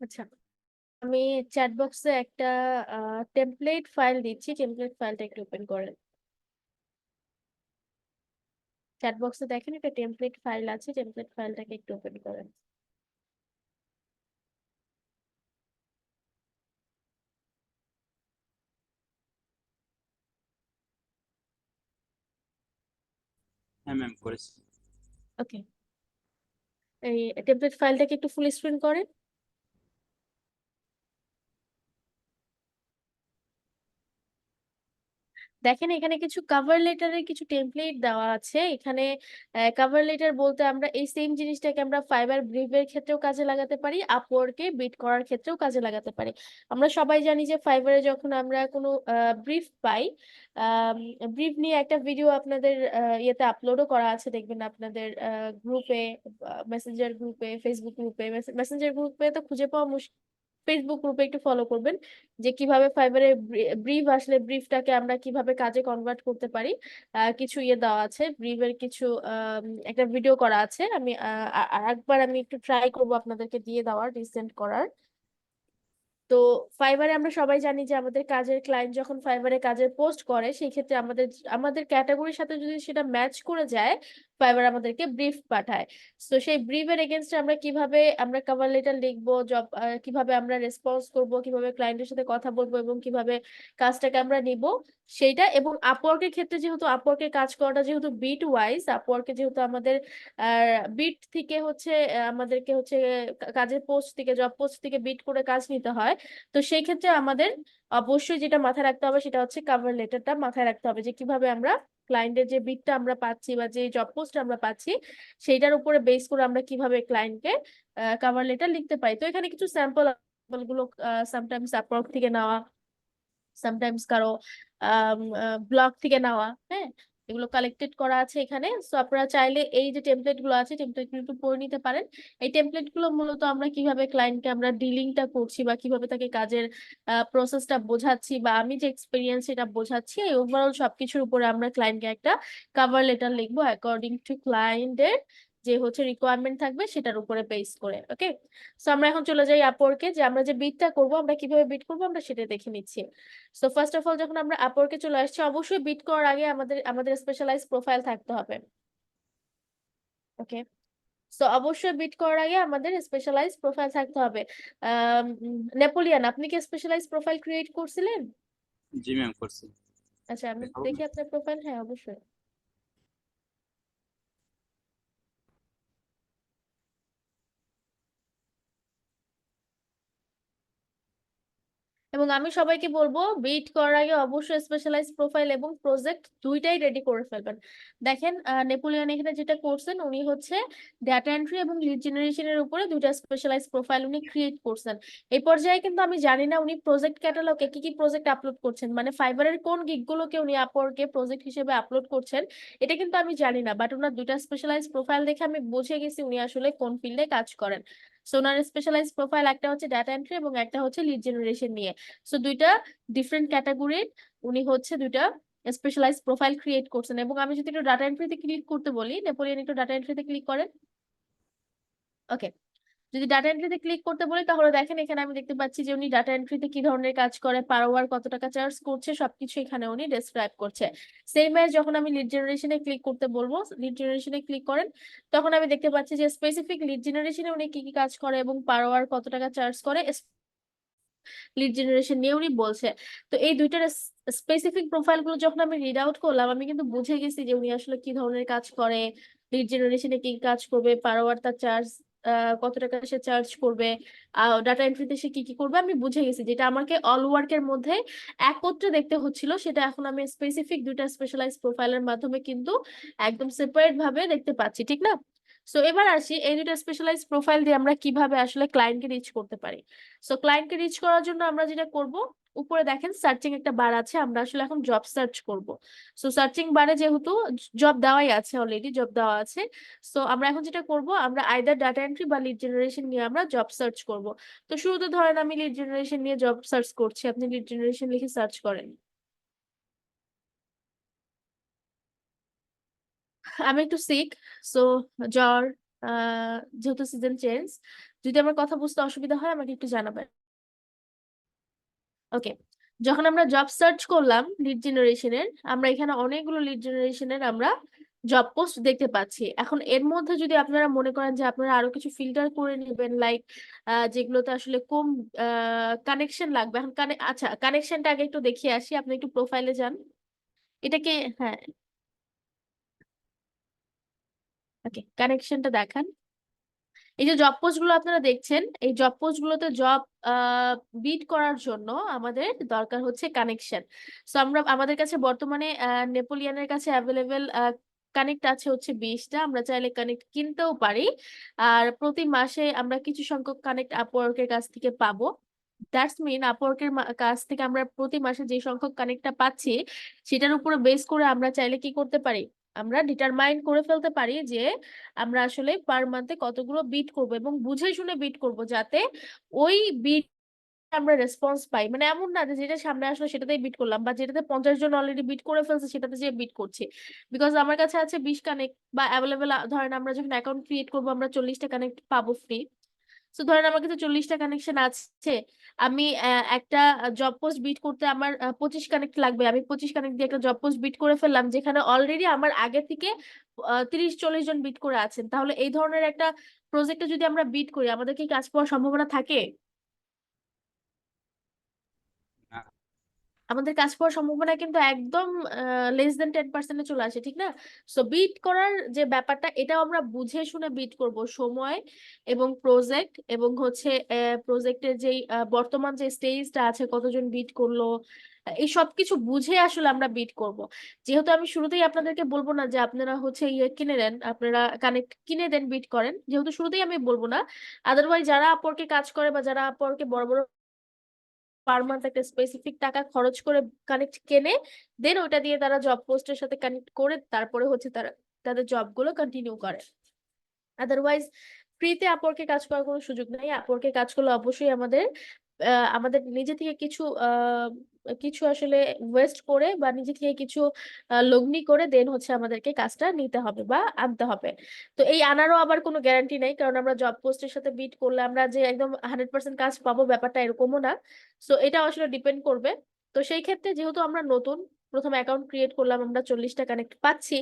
আচ্ছা, আমি চ্যাট বক্সে একটা টেমপ্লেট ফাইল দিচ্ছি। টেমপ্লেট ফাইলটা একটু ওপেন করেন। চ্যাট বক্সে দেখেন একটা টেমপ্লেট ফাইল আছে। টেমপ্লেট ফাইলটাকে একটু ওপেন করেন। হ্যাঁ ম্যাম, করেছি। ওকে, এই টেমপ্লেট ফাইলটাকে একটু ফুল স্ক্রিন করেন। দেখেন এখানে কিছু কভার লেটারের কিছু টেমপ্লেট দেওয়া আছে এখানে। কভার লেটার বলতে আমরা এই সেম জিনিসটাকে আমরা ফাইবার ব্রিফের ক্ষেত্রেও কাজে লাগাতে পারি, আপওয়ার্কে বিট করার ক্ষেত্রেও কাজে লাগাতে পারি। আমরা সবাই জানি যে ফাইবারে যখন আমরা কোনো ব্রিফ পাই, ব্রিফ নিয়ে একটা ভিডিও আপনাদের ইয়েতে আপলোডও করা আছে, দেখবেন আপনাদের গ্রুপে, মেসেঞ্জার গ্রুপে, ফেসবুক গ্রুপে। মেসেঞ্জার গ্রুপে তো খুঁজে পাওয়া মুশকিল, ফেসবুক গ্রুপে একটু ফলো করবেন যে কিভাবে ফাইবারে ব্রিফ আসলে ব্রিফটাকে আমরা কিভাবে কাজে কনভার্ট করতে পারি। কিছু ইয়ে দেওয়া আছে, ব্রিফের কিছু একটা ভিডিও করা আছে। আমি আরেকবার আমি একটু ট্রাই করব আপনাদেরকে দিয়ে দেওয়ার, রিসেন্ড করার। তো ফাইবারে আমরা সবাই জানি যে আমাদের কাজের ক্লায়েন্ট যখন ফাইবারে কাজের পোস্ট করে, সেই ক্ষেত্রে আমাদের আমাদের ক্যাটাগরির সাথে যদি সেটা ম্যাচ করে যায়, ফাইবার আমাদেরকে ব্রিফ পাঠায়। তো সেই ব্রিফের এগেনস্টে আমরা কিভাবে আমরা কভার লেটার লিখবো, জব কিভাবে আমরা রেসপন্স করব, কিভাবে ক্লায়েন্টের সাথে কথা বলবো এবং কিভাবে কাজটাকে আমরা নিব সেইটা। এবং আপওয়ার্কের ক্ষেত্রে যেহেতু আপওয়ার্কের কাজ করাটা যেহেতু বিট ওয়াইজ, আপওয়ার্কে যেহেতু আমাদের বিট থেকে হচ্ছে আমাদেরকে হচ্ছে কাজের পোস্ট থেকে, জব পোস্ট থেকে বিট করে কাজ নিতে হয়। তো সেই ক্ষেত্রে আমাদের অবশ্যই যেটা মাথায় রাখতে হবে সেটা হচ্ছে কভার লেটারটা মাথায় রাখতে হবে, যে কিভাবে আমরা ক্লায়েন্টের যে বিটটা আমরা পাচ্ছি বা যে জব পোস্ট আমরা পাচ্ছি সেইটার উপরে বেস করে আমরা কিভাবে ক্লায়েন্টকে কভার লেটার লিখতে পারি। তো এখানে কিছু স্যাম্পল গুলো সামটাইমস আপওয়ার্ক থেকে নেওয়া, সামটাইমস কারো ব্লগ থেকে নেওয়া। হ্যাঁ, এগুলো কালেক্টেড করা আছে এখানে। সো আপনারা চাইলে এই যে টেমপ্লেট গুলো আছে, টেমপ্লেট গুলো একটু পড়ে নিতে পারেন। এই টেমপ্লেট গুলো মূলত আমরা কিভাবে ক্লায়েন্টকে আমরা ডিলিংটা করছি বা কিভাবে তাকে কাজের প্রসেসটা বোঝাচ্ছি বা আমি যে এক্সপিরিয়েন্স সেটা বোঝাচ্ছি, এই ওভারঅল সবকিছুর উপরে আমরা ক্লায়েন্টকে একটা কভার লেটার লিখবো অ্যাকর্ডিং টু ক্লায়েন্টের যে হচ্ছে রিকোয়ারমেন্ট থাকবে সেটার উপরে বেস করে। ওকে, সো আমরা এখন চলে যাই আপওয়ার্কে, যে আমরা যে বিটটা করবো, আমরা কিভাবে বিট করবো আমরা সেটা দেখে নিচ্ছি। সো ফার্স্ট অফ অল যখন আমরা আপওয়ার্কে চলে আসছি, অবশ্যই বিট করার আগে আমাদের আমাদের স্পেশালাইজ প্রোফাইল থাকতে হবে। ওকে, সো অবশ্যই বিট করার আগে আমাদের স্পেশালাইজ প্রোফাইল থাকতে হবে। নেপোলিয়ান, আপনি কি স্পেশালাইজ প্রোফাইল ক্রিয়েট করছিলেন? জি ম্যাম, করছি। আচ্ছা, আমি দেখাবো? দেখি আপনার প্রোফাইল। হ্যাঁ, অবশ্যই। এবং আমি সবাইকে বলবো বিট করার আগে অবশ্যই স্পেশালাইজ প্রোফাইল এবং প্রজেক্ট দুইটাই রেডি করে ফেলবেন। দেখেন নেপোলিয়ন এখানে যেটা করছেন, উনি হচ্ছে ডাটা এন্ট্রি এবং লিড জেনারেশনের উপরে দুইটা স্পেশালাইজ প্রোফাইল উনি ক্রিয়েট করছেন। এই পর্যায়ে কিন্তু আমি জানি না উনি প্রজেক্ট ক্যাটালগে কি কি প্রজেক্ট আপলোড করছেন, মানে ফাইবারের কোন গিগগুলোকে উনি আপওয়ার্কে প্রজেক্ট হিসেবে আপলোড করছেন, এটা কিন্তু আমি জানি না। বাট ওনার দুইটা স্পেশালাইজ প্রোফাইল দেখে আমি বুঝে গেছি উনি আসলে কোন ফিল্ডে কাজ করেন। সো ওনার স্পেশালাইজ প্রোফাইল একটা হচ্ছে ডাটা এন্ট্রি এবং একটা হচ্ছে লিড জেনারেশন নিয়ে। সো দুইটা ডিফারেন্ট ক্যাটাগরির উনি হচ্ছে দুইটা স্পেশালাইজ প্রোফাইল ক্রিয়েট করছেন। এবং আমি যদি একটু ডাটা এন্ট্রিতে ক্লিক করতে বলি, নেপোলিয়ন একটু ডাটা এন্ট্রিতে ক্লিক করেন। ওকে, যদি ডাটা এন্ট্রিতে ক্লিক করতে বলি তাহলে দেখেন এখানে আমি দেখতে পাচ্ছি যে উনি ডাটা এন্ট্রিতে কি ধরনের কাজ করে, পার আওয়ার কত টাকা চার্জ করছে, সবকিছু এখানে উনি ডেসক্রাইব করছে। সেম এজ যখন আমি লিড জেনারেশনে ক্লিক করতে বলবো, লিড জেনারেশনে ক্লিক করেন, তখন আমি দেখতে পাচ্ছি যে স্পেসিফিক লিড জেনারেশনে উনি কি কি কাজ করে এবং পার আওয়ার কত টাকা চার্জ করে লিড জেনারেশন নিয়ে উনি বলছে। তো এই দুইটার স্পেসিফিক প্রোফাইল গুলো যখন আমি রিড আউট করলাম, আমি কিন্তু বুঝে গেছি যে উনি আসলে কি ধরনের কাজ করে, লিড জেনারেশনে কি কাজ করবে, পার আওয়ার তার চার্জ কত টাকা সে চার্জ করবে, ডাটা এন্ট্রিতে সে কি কি করবে, আমি বুঝে গেছি। যেটা আমাকে অল ওয়ার্কের মধ্যে একত্রে দেখতে হচ্ছিল, সেটা এখন আমি স্পেসিফিক দুইটা স্পেশালাইজ প্রোফাইলের মাধ্যমে কিন্তু একদম সেপারেট ভাবে দেখতে পাচ্ছি, ঠিক না? সো এবার আসি এই দুইটা স্পেশালাইজ প্রোফাইল দিয়ে আমরা কিভাবে আসলে ক্লায়েন্টকে রিচ করতে পারি। সো ক্লায়েন্টকে রিচ করার জন্য আমরা যেটা করব, উপরে দেখেন সার্চিং একটা বার আছে, আমরা আসলে এখন জব সার্চ করব। সো সার্চিং বারে যেহেতু জব দেওয়াই আছে, অলরেডি জব দেওয়া আছে, সো আমরা এখন যেটা করব, আমরা আইদার ডাটা এন্ট্রি বা লিড জেনারেশন নিয়ে আমরা জব সার্চ করব। তো শুরুতে ধরেন আমি লিড জেনারেশন নিয়ে জব সার্চ করছি, আপনি লিড জেনারেশন লিখে সার্চ করেন। আমি একটু সিক, সো জ্বর, যেহেতু সিজন চেঞ্জ। যদি আমার কথা বুঝতে অসুবিধা হয় আমাকে একটু জানাবেন। ওকে, যখন আমরা জব সার্চ করলাম লিড জেনারেশনের, আমরা এখানে অনেকগুলো লিড জেনারেশনের আমরা জব পোস্ট দেখতে পাচ্ছি। এখন এর মধ্যে যদি আপনারা মনে করেন যে আপনারা আরো কিছু ফিল্টার করে নেবেন, লাইক যেগুলোতে আসলে কম কানেকশন লাগবে, এখন আচ্ছা কানেকশনটা আগে একটু দেখিয়ে আসি, আপনি একটু প্রোফাইলে যান এটাকে। হ্যাঁ, ওকে, কানেকশনটা দেখান। এই যে জব পোস্ট গুলো আপনারা দেখছেন, এই জব পোস্ট গুলোতে জব বিড করার জন্য আমাদের দরকার হচ্ছে কানেকশন। সো আমরা আমাদের কাছে বর্তমানে নেপোলিয়নের কাছে অ্যাভেলেবেল কানেক্ট আছে হচ্ছে 20টা। আমরা চাইলে কানেক্ট কিনতেও পারি, আর প্রতি মাসে আমরা কিছু সংখ্যক কানেক্ট আপওয়ার্কের কাছ থেকে পাবো। দ্যাটস মিন আপওয়ার্কের কাছ থেকে আমরা প্রতি মাসে যে সংখ্যক কানেক্টটা পাচ্ছি, সেটার উপরে বেস করে আমরা চাইলে কি করতে পারি, আমরা ডিটারমাইন করে ফেলতে পারি যে আমরা আসলে পার মান্থে কতগুলো বিট করব, এবং বুঝে শুনে বিট করব যাতে ওই বিট আমরা রেসপন্স পাই। মানে এমন না যে যেটা সামনে আসলো সেটাতেই বিট করলাম, বা যেটাতে 50 জন অলরেডি বিট করে ফেলছে সেটাতে যে বিট করছি। বিকজ আমার কাছে আছে 20 কানেক্ট বা অ্যাভেলেবেল, ধরেন আমরা যখন অ্যাকাউন্ট ক্রিয়েট করবো আমরা 40টা কানেক্ট পাবো ফ্রি। তো ধরেন আমার কাছে 40টা কানেকশন আছে, আমি একটা জব পোস্ট বিট করতে আমার 25 কানেক্ট লাগবে, আমি 25 কানেক্ট দিয়ে একটা জব পোস্ট বিট করে ফেললাম, যেখানে অলরেডি আমার আগে থেকে 30-40 জন বিট করে আছেন। তাহলে এই ধরনের একটা প্রজেক্টে যদি আমরা বিট করি, আমাদের কি কাজ পাওয়ার সম্ভাবনা থাকে? না। আমাদের কাজ পাওয়ার সম্ভাবনা কিন্তু একদম less than 10%-এ চলে আসে, ঠিক না? সো বিট করার যে ব্যাপারটা, এটাও আমরা বুঝে শুনে বিট করব, সময় এবং প্রজেক্ট এবং হচ্ছে প্রজেক্টের যেই বর্তমান যে স্টেজটা আছে, কতজন বিট করলো, এই সব কিছু বুঝে আসলে আমরা বিট করব। যেহেতু আমি শুরুতেই আপনাদেরকে বলবো না যে আপনারা হচ্ছে ইয়ে কিনে দেন, আপনারা কানেক্ট কিনে দেন বিট করেন, যেহেতু শুরুতেই আমি বলবো না। আদারওয়াইজ যারা আপওয়ার্কে কাজ করে বা যারা আপওয়ার্কে বড় বড় পার মান্থ একটা স্পেসিফিক টাকা খরচ করে কানেক্ট কেনে, দেন ওটা দিয়ে তারা জব পোস্টের সাথে কানেক্ট করে তারপরে হচ্ছে তারা তাদের জব গুলো কন্টিনিউ করে। আদারওয়াইজ ফ্রিতে আপওয়ার্কে কাজ করার কোনো সুযোগ নাই। আপওয়ার্কে কাজ করলে অবশ্যই আমাদের নিজে থেকে কিছু আসলে ওয়েস্ট করে বা নিজে থেকে কিছু লগ্নি করে দেন হচ্ছে আমাদেরকে কাজটা নিতে হবে বা আনতে হবে। তো এই আনারও আবার কোনো গ্যারান্টি নাই, কারণ আমরা জব পোস্টের সাথে বিট করলে আমরা যে একদম 100% কাজ পাবো ব্যাপারটা এরকমও না। সো এটা আসলে ডিপেন্ড করবে। তো সেই ক্ষেত্রে যেহেতু আমরা নতুন, প্রথম অ্যাকাউন্ট ক্রিয়েট করলাম, আমরা 40টা কানেক্ট পাচ্ছি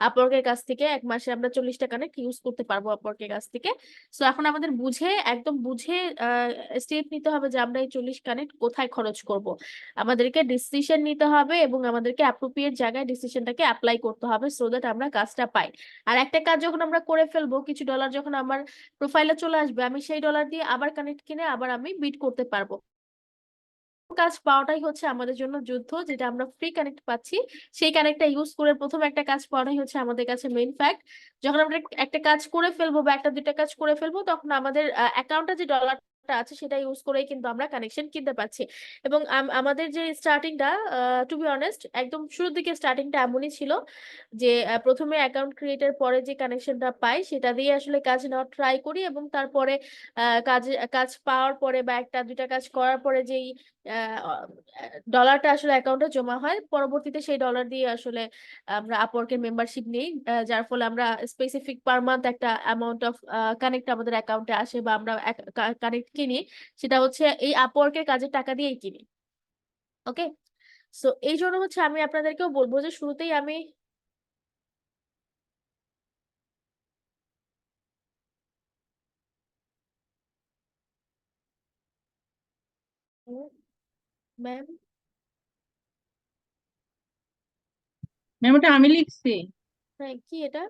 আপওয়ার্কের কাছ থেকে, এক মাসে আমরা 40টা কানেক্ট ইউজ করতে পারবো আপওয়ার্কের কাছ থেকে। সো এখন আমাদের একদম বুঝে স্টেপ নিতে হবে যে আমরা এই 40 কানেক্ট কোথায় খরচ করব। আমাদেরকে ডিসিশন নিতে হবে এবং আমাদেরকে অ্যাপ্রোপ্রিয়েট জায়গায় ডিসিশনটাকে অ্যাপ্লাই করতে হবে, সো দ্যাট আমরা কাজটা পাই। আর একটা কাজ যখন আমরা করে ফেলবো, কিছু ডলার যখন আমার প্রোফাইলে চলে আসবে, আমি সেই ডলার দিয়ে আবার কানেক্ট কিনে আবার আমি বিট করতে পারবো। কাজ পাওয়াটাই হচ্ছে আমাদের জন্য যুদ্ধ, যেটা আমরা ফ্রি কানেক্ট পাচ্ছি সেই কানেক্টটা ইউজ করে প্রথম একটা কাজ পাওয়াটাই হচ্ছে আমাদের কাছে মেইন ফ্যাক্ট। যখন আমরা একটা কাজ করে ফেলবো বা একটা দুইটা কাজ করে ফেলবো, তখন আমাদের অ্যাকাউন্টে যে ডলারটা আছে সেটা ইউজ করেই কিন্তু আমরা কানেকশন কিনতে পারছি। এবং আমাদের যে স্টার্টিংটা, টু বি অনেস্ট, একদম শুরুর দিকে স্টার্টিংটা এমনই ছিল যে প্রথমে অ্যাকাউন্ট ক্রিয়েটের পরে যে কানেকশনটা পাই সেটা দিয়ে আসলে কাজ নেওয়ার ট্রাই করি, এবং তারপরে কাজ পাওয়ার পরে বা একটা দুইটা কাজ করার পরে যেই ডলারটা আসলে অ্যাকাউন্টে জমা হয়, পরবর্তীতে সেই ডলার দিয়ে আসলে আমরা আপওয়ার্কের মেম্বারশিপ নিই, যার ফলে আমরা স্পেসিফিক পার মান্থ একটা অ্যামাউন্ট অফ কানেক্ট আমাদের অ্যাকাউন্টে আসে বা আমরা কানেক্ট কিনি, সেটা হচ্ছে এই আপওয়ার্কের কাজের টাকা দিয়েই কিনি। ওকে, সো এই জন্য হচ্ছে আমি আপনাদেরকেও বলবো যে শুরুতেই আমি ম্যাম, ম্যাম ওটা আমি লিখছি। হ্যাঁ কি এটা?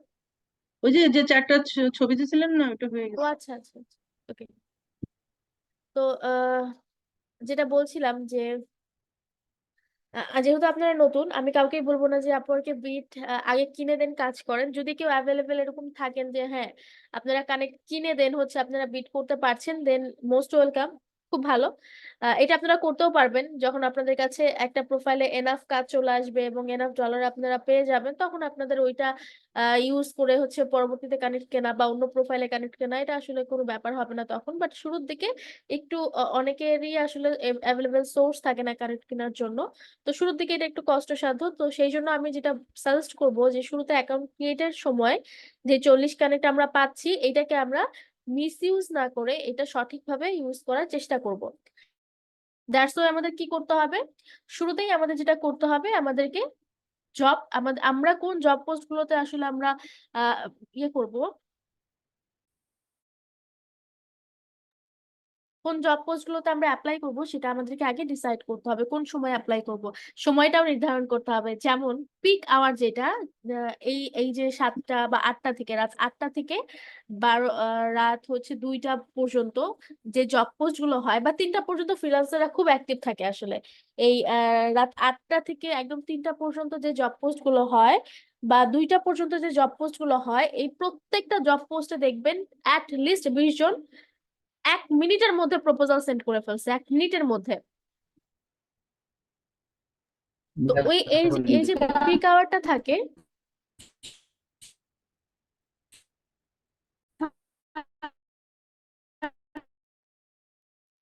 ওই যে যে চারটা ছবি দিয়েছিলেন না, ওটা হয়ে ও গেছে। আচ্ছা আচ্ছা, ওকে। তো যেটা বলছিলাম যে যেহেতু আপনারা নতুন, আমি কাউকেই বলবো না যে আপওয়ার্কে বিট আগে কিনে দেন কাজ করেন। যদি কেউ অ্যাভেলেবেল এরকম থাকেন যে হ্যাঁ আপনারা কানেক্ট কিনে দেন হচ্ছে আপনারা বিট করতে পারছেন, দেন মোস্ট ওয়েলকাম। খুব ভালো। এটা আপনারা করতেও পারবেন যখন আপনাদের কাছে একটা প্রোফাইলে এনাফ কাজ চলে আসবে এবং এনাফ ডলার আপনারা পেয়ে যাবেন, তখন আপনাদের ওইটা ইউজ করে হচ্ছে পরবর্তীতে কানেক্ট কেনা বা অন্য প্রোফাইলে কানেক্ট কেনা, এটা আসলে কোনো ব্যাপার হবে না তখন। বাট শুরুর দিকে একটু অনেকেরই আসলে অ্যাভেলেবেল সোর্স থাকে না কানেক্ট কেনার জন্য। তো শুরুর দিকে এটা একটু কষ্টসাধ্য। তো সেই জন্য আমি যেটা সাজেস্ট করব যে শুরুতে অ্যাকাউন্ট ক্রিয়েটের সময় যে 40 কানেক্ট আমরা পাচ্ছি, এটাকে আমরা মিস ইউজ না করে এটা সঠিকভাবে ইউজ করার চেষ্টা করব। দ্যাটস ওয়াই আমাদের কি করতে হবে, শুরুতেই আমাদের যেটা করতে হবে, আমাদেরকে আমরা কোন জব পোস্ট গুলোতে আসলে আমরা আহ ইয়ে করব, কোন জব পোস্ট গুলোতে আমরা অ্যাপ্লাই করব সেটা আমাদেরকে আগে ডিসাইড করতে হবে। কোন সময় অ্যাপ্লাই করব সময়টাও নির্ধারণ করতে হবে। যেমন পিক আওয়ার যেটা, এই এই যে 7টা বা 8টা থেকে, রাত 8টা থেকে রাত হচ্ছে 2টা পর্যন্ত যে জব পোস্ট গুলো হয়, বা 3টা পর্যন্ত ফ্রিল্যান্সাররা খুব অ্যাক্টিভ থাকে আসলে। এই রাত 8টা থেকে একদম 3টা পর্যন্ত যে জব পোস্ট গুলো হয় বা 2টা পর্যন্ত যে জব পোস্ট গুলো হয়, এই প্রত্যেকটা জব পোস্টে দেখবেন অ্যাট লিস্ট 20 জন 1 মিনিটের মধ্যে প্রপোজাল সেন্ড করে ফেলছে, 1 মিনিটের মধ্যে। তো ওই এই যে পিক আওয়ারটা থাকে,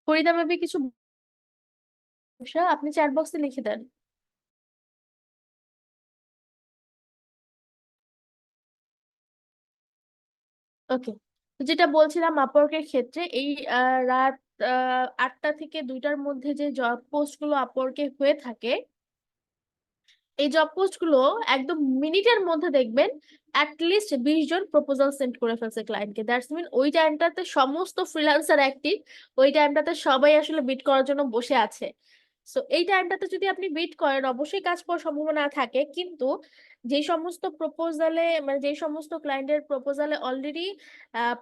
ফরিদা ভাবি কিছু সমস্যা, আপনি চ্যাট বক্সে লিখে দেন। ওকে, তো যেটা বলছিলাম আপওয়ার্কের ক্ষেত্রে এই রাত 8টা থেকে 2টার মধ্যে যে জব পোস্ট গুলো আপওয়ার্কে হয়ে থাকে, এই জব পোস্ট গুলো একদম মিনিটের মধ্যে দেখবেন লিস্ট 20 জন প্রপোজাল সেন্ড করে ফেলছে ক্লায়েন্টকে। দ্যাটস মিন ওই টাইমটাতে সমস্ত ফ্রিল্যান্সার অ্যাক্টিভ, ওই টাইমটাতে সবাই আসলে বিট করার জন্য বসে আছে। সো এই টাইমটাতে যদি আপনি বিট করেন অবশ্যই কাজ পাওয়ার সম্ভাবনা থাকে, কিন্তু যে সমস্ত প্রপোজালে মানে যে সমস্ত ক্লায়েন্টের প্রপোজালে অলরেডি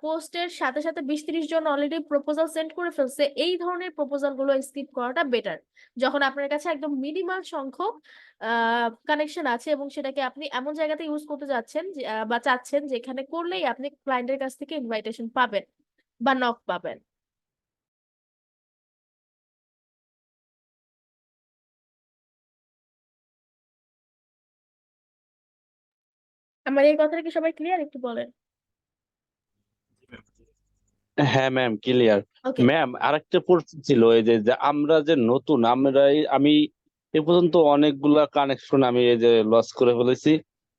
পোস্টের সাথে সাথে 20-30 জন অলরেডি প্রপোজাল সেন্ড করে ফেলছে, এই ধরনের প্রপোজাল গুলো স্কিপ করাটা বেটার। যখন আপনার কাছে একদম মিনিমাল সংখ্যক কানেকশন আছে এবং সেটাকে আপনি এমন জায়গাতে ইউজ করতে যাচ্ছেন বা চাচ্ছেন যেখানে করলেই আপনি ক্লায়েন্টের কাছ থেকে ইনভাইটেশন পাবেন বা নক পাবেন। আমার এই কথাটা কি সবাই ক্লিয়ার, একটু বলেন। হ্যাঁ ম্যাম, ক্লিয়ার। ওকে। ম্যাম, আরেকটা প্রশ্ন ছিল, এই যে যে আমরা যে নতুন, আমি এ পর্যন্ত অনেকগুলা কানেকশন আমি এই যে লস করে ফেলেছি।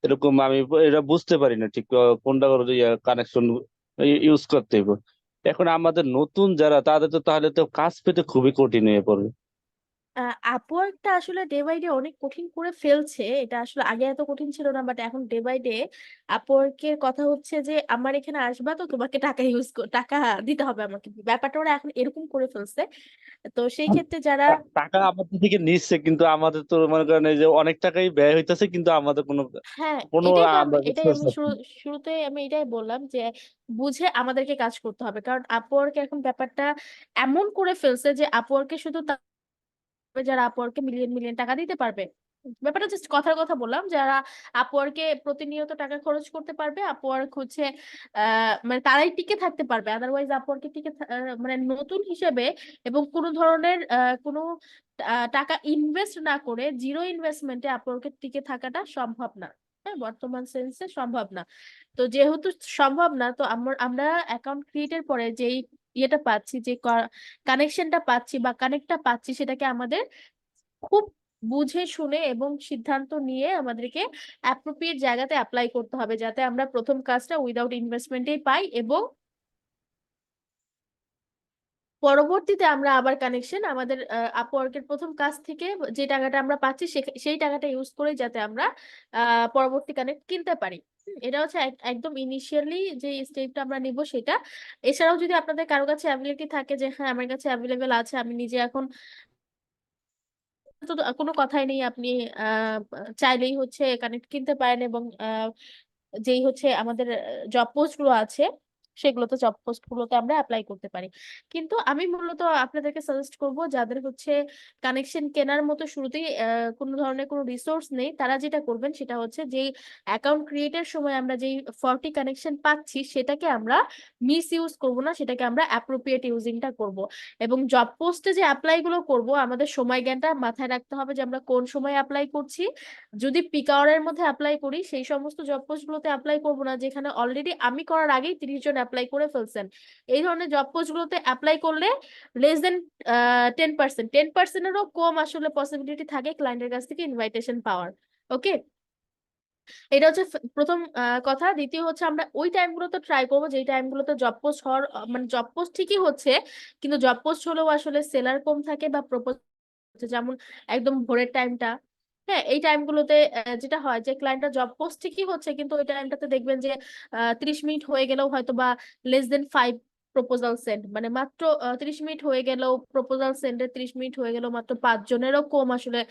এরকম আমি এটা বুঝতে পারি না ঠিক কোনটা কানেকশন ইউজ করতে হবে। এখন আমাদের নতুন যারা, তাদের তো তাহলে তো কাজ পেতে খুবই কঠিন হয়ে পড়বে। আপওয়ার্কটা আসলে ডে বাই ডে অনেক কঠিন করে ফেলছে। এটা আসলে আগে এত কঠিন ছিল না, বাট এখন ডে বাই ডে আপওয়ার্কের কথা হচ্ছে যে আমার এখানে আসবা তো তোমাকে টাকা দিতে হবে আমাকে, ব্যাপারটা ওরা এখন এরকম করে ফেলছে। তো সেই ক্ষেত্রে যারা, টাকা আমাদের থেকে নিচ্ছে, কিন্তু আমাদের তো মনে করেন এই যে অনেক টাকাই ব্যয় হইতেছে, কিন্তু আমাদের কোনো হ্যাঁ কোনো এটাই তো আমরা এটাই source আমি পাচ্ছি না। শুরুতে আমি এটাই বললাম যে বুঝে আমাদেরকে কাজ করতে হবে, কারণ আপওয়ার্ক এখন ব্যাপারটা এমন করে ফেলছে যে আপওয়ার্কে শুধু যারা আপওয়ার্কে মিলিয়ন মিলিয়ন টাকা দিতে পারবে। ব্যাপারটা জাস্ট কথার কথা বললাম, যারা আপওয়ার্কে প্রতিনিয়ত টাকা খরচ করতে পারবে, আপওয়ার্ক হচ্ছে মানে তারাই টিকে থাকতে পারবে। আদারওয়াইজ আপওয়ার্কে মানে নতুন হিসেবে এবং কোনো ধরনের কোনো টাকা ইনভেস্ট না করে জিরো ইনভেস্টমেন্টে আপওয়ার্কে টিকে থাকাটা সম্ভব না। হ্যাঁ, বর্তমান সেন্সে সম্ভব না। তো যেহেতু সম্ভব না, তো আমরা অ্যাকাউন্ট ক্রিয়েটের পরে যেই ইয়েটা পাচ্ছি, যে কানেকশনটা পাচ্ছি বা কানেক্টটা পাচ্ছি, সেটাকে আমাদের খুব বুঝে শুনে এবং সিদ্ধান্ত নিয়ে আমাদেরকে অ্যাপ্রোপ্রিয়েট জায়গাতে অ্যাপ্লাই করতে হবে, যাতে আমরা প্রথম কাজটা উইদাউট ইনভেস্টমেন্টেই পাই এবং পরবর্তীতে আমরা আবার কানেকশন আমাদের আপওয়ার্কের প্রথম কাজ থেকে যে টাকাটা আমরা পাচ্ছি সেই টাকাটা ইউজ করে যাতে আমরা পরবর্তী কানেক্ট কিনতে পারি। এটা হচ্ছে একদম ইনিশিয়ালি যে স্টেপটা আমরা নিব সেটা। এছাড়াও যদি আপনাদের কারো কাছে অ্যাবিলিটি থাকে যে হ্যাঁ আমার কাছে অ্যাভেলেবেল আছে, আমি নিজে এখন, তো কোনো কথাই নেই, আপনি আহ চাইলেই হচ্ছে কানেক্ট কিনতে পারেন এবং যেই হচ্ছে আমাদের জব পোস্ট গুলো আছে সেগুলোতে জব পোস্ট গুলোতে আমরা অ্যাপ্লাই করতে পারি। কিন্তু আমি মূলত আপনাদেরকে সাজেস্ট করব যাদের হচ্ছে কানেকশন কেনার মতো শুরুতেই কোনো ধরনের কোনো রিসোর্স নেই, তারা যেটা করবেন সেটা হচ্ছে যেই অ্যাকাউন্ট ক্রিয়েটের সময় আমরা যেই 40 কানেকশন পাচ্ছি সেটাকে আমরা মিস ইউজ করবো না, সেটাকে আমরা অ্যাপ্রোপ্রিয়েট ইউজিংটা করব। এবং জব পোস্টে যে অ্যাপ্লাই গুলো করবো আমাদের সময় জ্ঞানটা মাথায় রাখতে হবে যে আমরা কোন সময় অ্যাপ্লাই করছি। যদি পিক আওয়ারের মধ্যে অ্যাপ্লাই করি সেই সমস্ত জব পোস্ট গুলোতে অ্যাপ্লাই করবো না যেখানে অলরেডি আমি করার আগেই 30 জন অ্যাপ্লাই করে ফেলছেন। এই ধরনের জব পোস্ট গুলোতে অ্যাপ্লাই করলে লেস দেন 10%-এরও কম আসলে পসিবিলিটি থাকে ক্লায়েন্টের কাছ থেকে ইনভাইটেশন পাওয়ার। ওকে, এটা হচ্ছে প্রথম কথা। দ্বিতীয় হচ্ছে আমরা ওই টাইমগুলোতে ট্রাই করবো যেই টাইমগুলোতে জব পোস্ট হওয়ার মানে জব পোস্ট ঠিকই হচ্ছে কিন্তু জব পোস্ট হলেও আসলে সেলার কম থাকে বা প্রপোজ, যেমন একদম ভোরের টাইমটা। হ্যাঁ, এই টাইমগুলোতে যেটা হয় যে ক্লায়েন্টরা জব পোস্ট ঠিকই হচ্ছে কিন্তু ওই টাইমটাতে দেখবেন যে 30 মিনিট হয়ে গেলেও হয়তো বা লেস দেন 5 প্রপোজাল সেন্ড, মানে মাত্র 30 মিনিট হয়ে গেলেও প্রপোজাল সেন্ডে 30 মিনিট হয়ে গেলেও মাত্র 5 জনেরও কম আসলে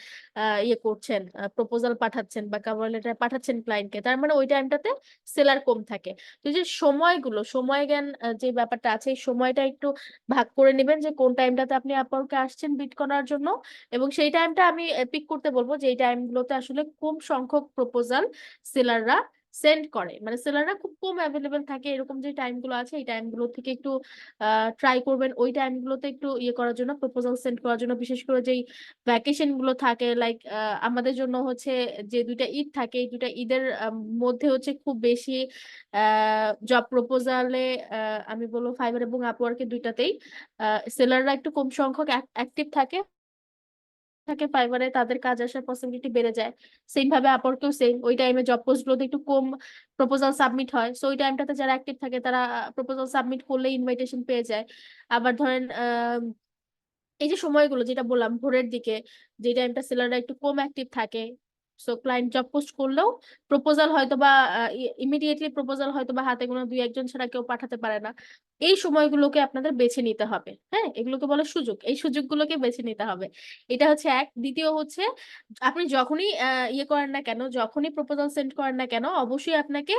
ইয়ে করছেন, প্রপোজাল পাঠাচ্ছেন বা কভার লেটার পাঠাচ্ছেন ক্লায়েন্টকে, তার মানে ওই টাইমটাতে সেলার কম থাকে। তো এই যে সময়গুলো, সময় জ্ঞান যে ব্যাপারটা আছে এই সময়টা একটু ভাগ করে নেবেন যে কোন টাইমটাতে আপনি আপওয়ার্কে আসছেন বিড করার জন্য, এবং সেই টাইমটা আমি পিক করতে বলবো যে এই টাইমগুলোতে আসলে কম সংখ্যক প্রপোজাল সেলাররা সেন্ড করে, মানে সেলাররা খুব কম অ্যাভেলেবেল থাকে এরকম যে টাইমগুলো আছে এই টাইমগুলো থেকে একটু ট্রাই করবেন ওই টাইমগুলোতে একটু ইয়ে করার জন্য, প্রপোজাল সেন্ড করার জন্য। বিশেষ করে যেই ভ্যাকেশন গুলো থাকে লাইক আমাদের জন্য হচ্ছে যে 2টা ঈদ থাকে এই 2টা ঈদের মধ্যে হচ্ছে খুব বেশি জব প্রপোজালে আমি বলবো ফাইবার এবং আপওয়ার্কে দুইটাতেই সেলাররা একটু কম সংখ্যক অ্যাক্টিভ থাকে থাকে ফাইবারে, তাদের কাজ আসার পসিবিলিটি বেড়ে যায়। সেম ভাবে আপওয়ার্কেও সেম, ওই টাইমে জব পোস্ট গুলোতে একটু কম প্রপোজাল সাবমিট হয়, সো ওই টাইমটাতে যারা অ্যাক্টিভ থাকে তারা প্রপোজাল সাবমিট করলে ইনভাইটেশন পেয়ে যায়। আবার ধরেন এই যে সময়গুলো যেটা বললাম ভোরের দিকে যে টাইমটা সেলাররা একটু কম অ্যাক্টিভ থাকে, সো ক্লায়েন্ট জব পোস্ট করলেও প্রপোজাল হয়তো বা ইমিডিয়েটলি প্রপোজাল হয়তো বা হাতে গোনা 2-1 জন ছাড়া কেউ পাঠাতে পারে না। এই সময়গুলোকে আপনাদের বেছে নিতে হবে। হ্যাঁ, এগুলোকে বলে সুযোগ, এই সুযোগগুলোকে বেছে নিতে হবে। এটা হচ্ছে এক। দ্বিতীয় হচ্ছে আপনি যখনই ইয়ে করেন না কেন, যখনই প্রপোজাল সেন্ড করেন না কেন, অবশ্যই আপনাকে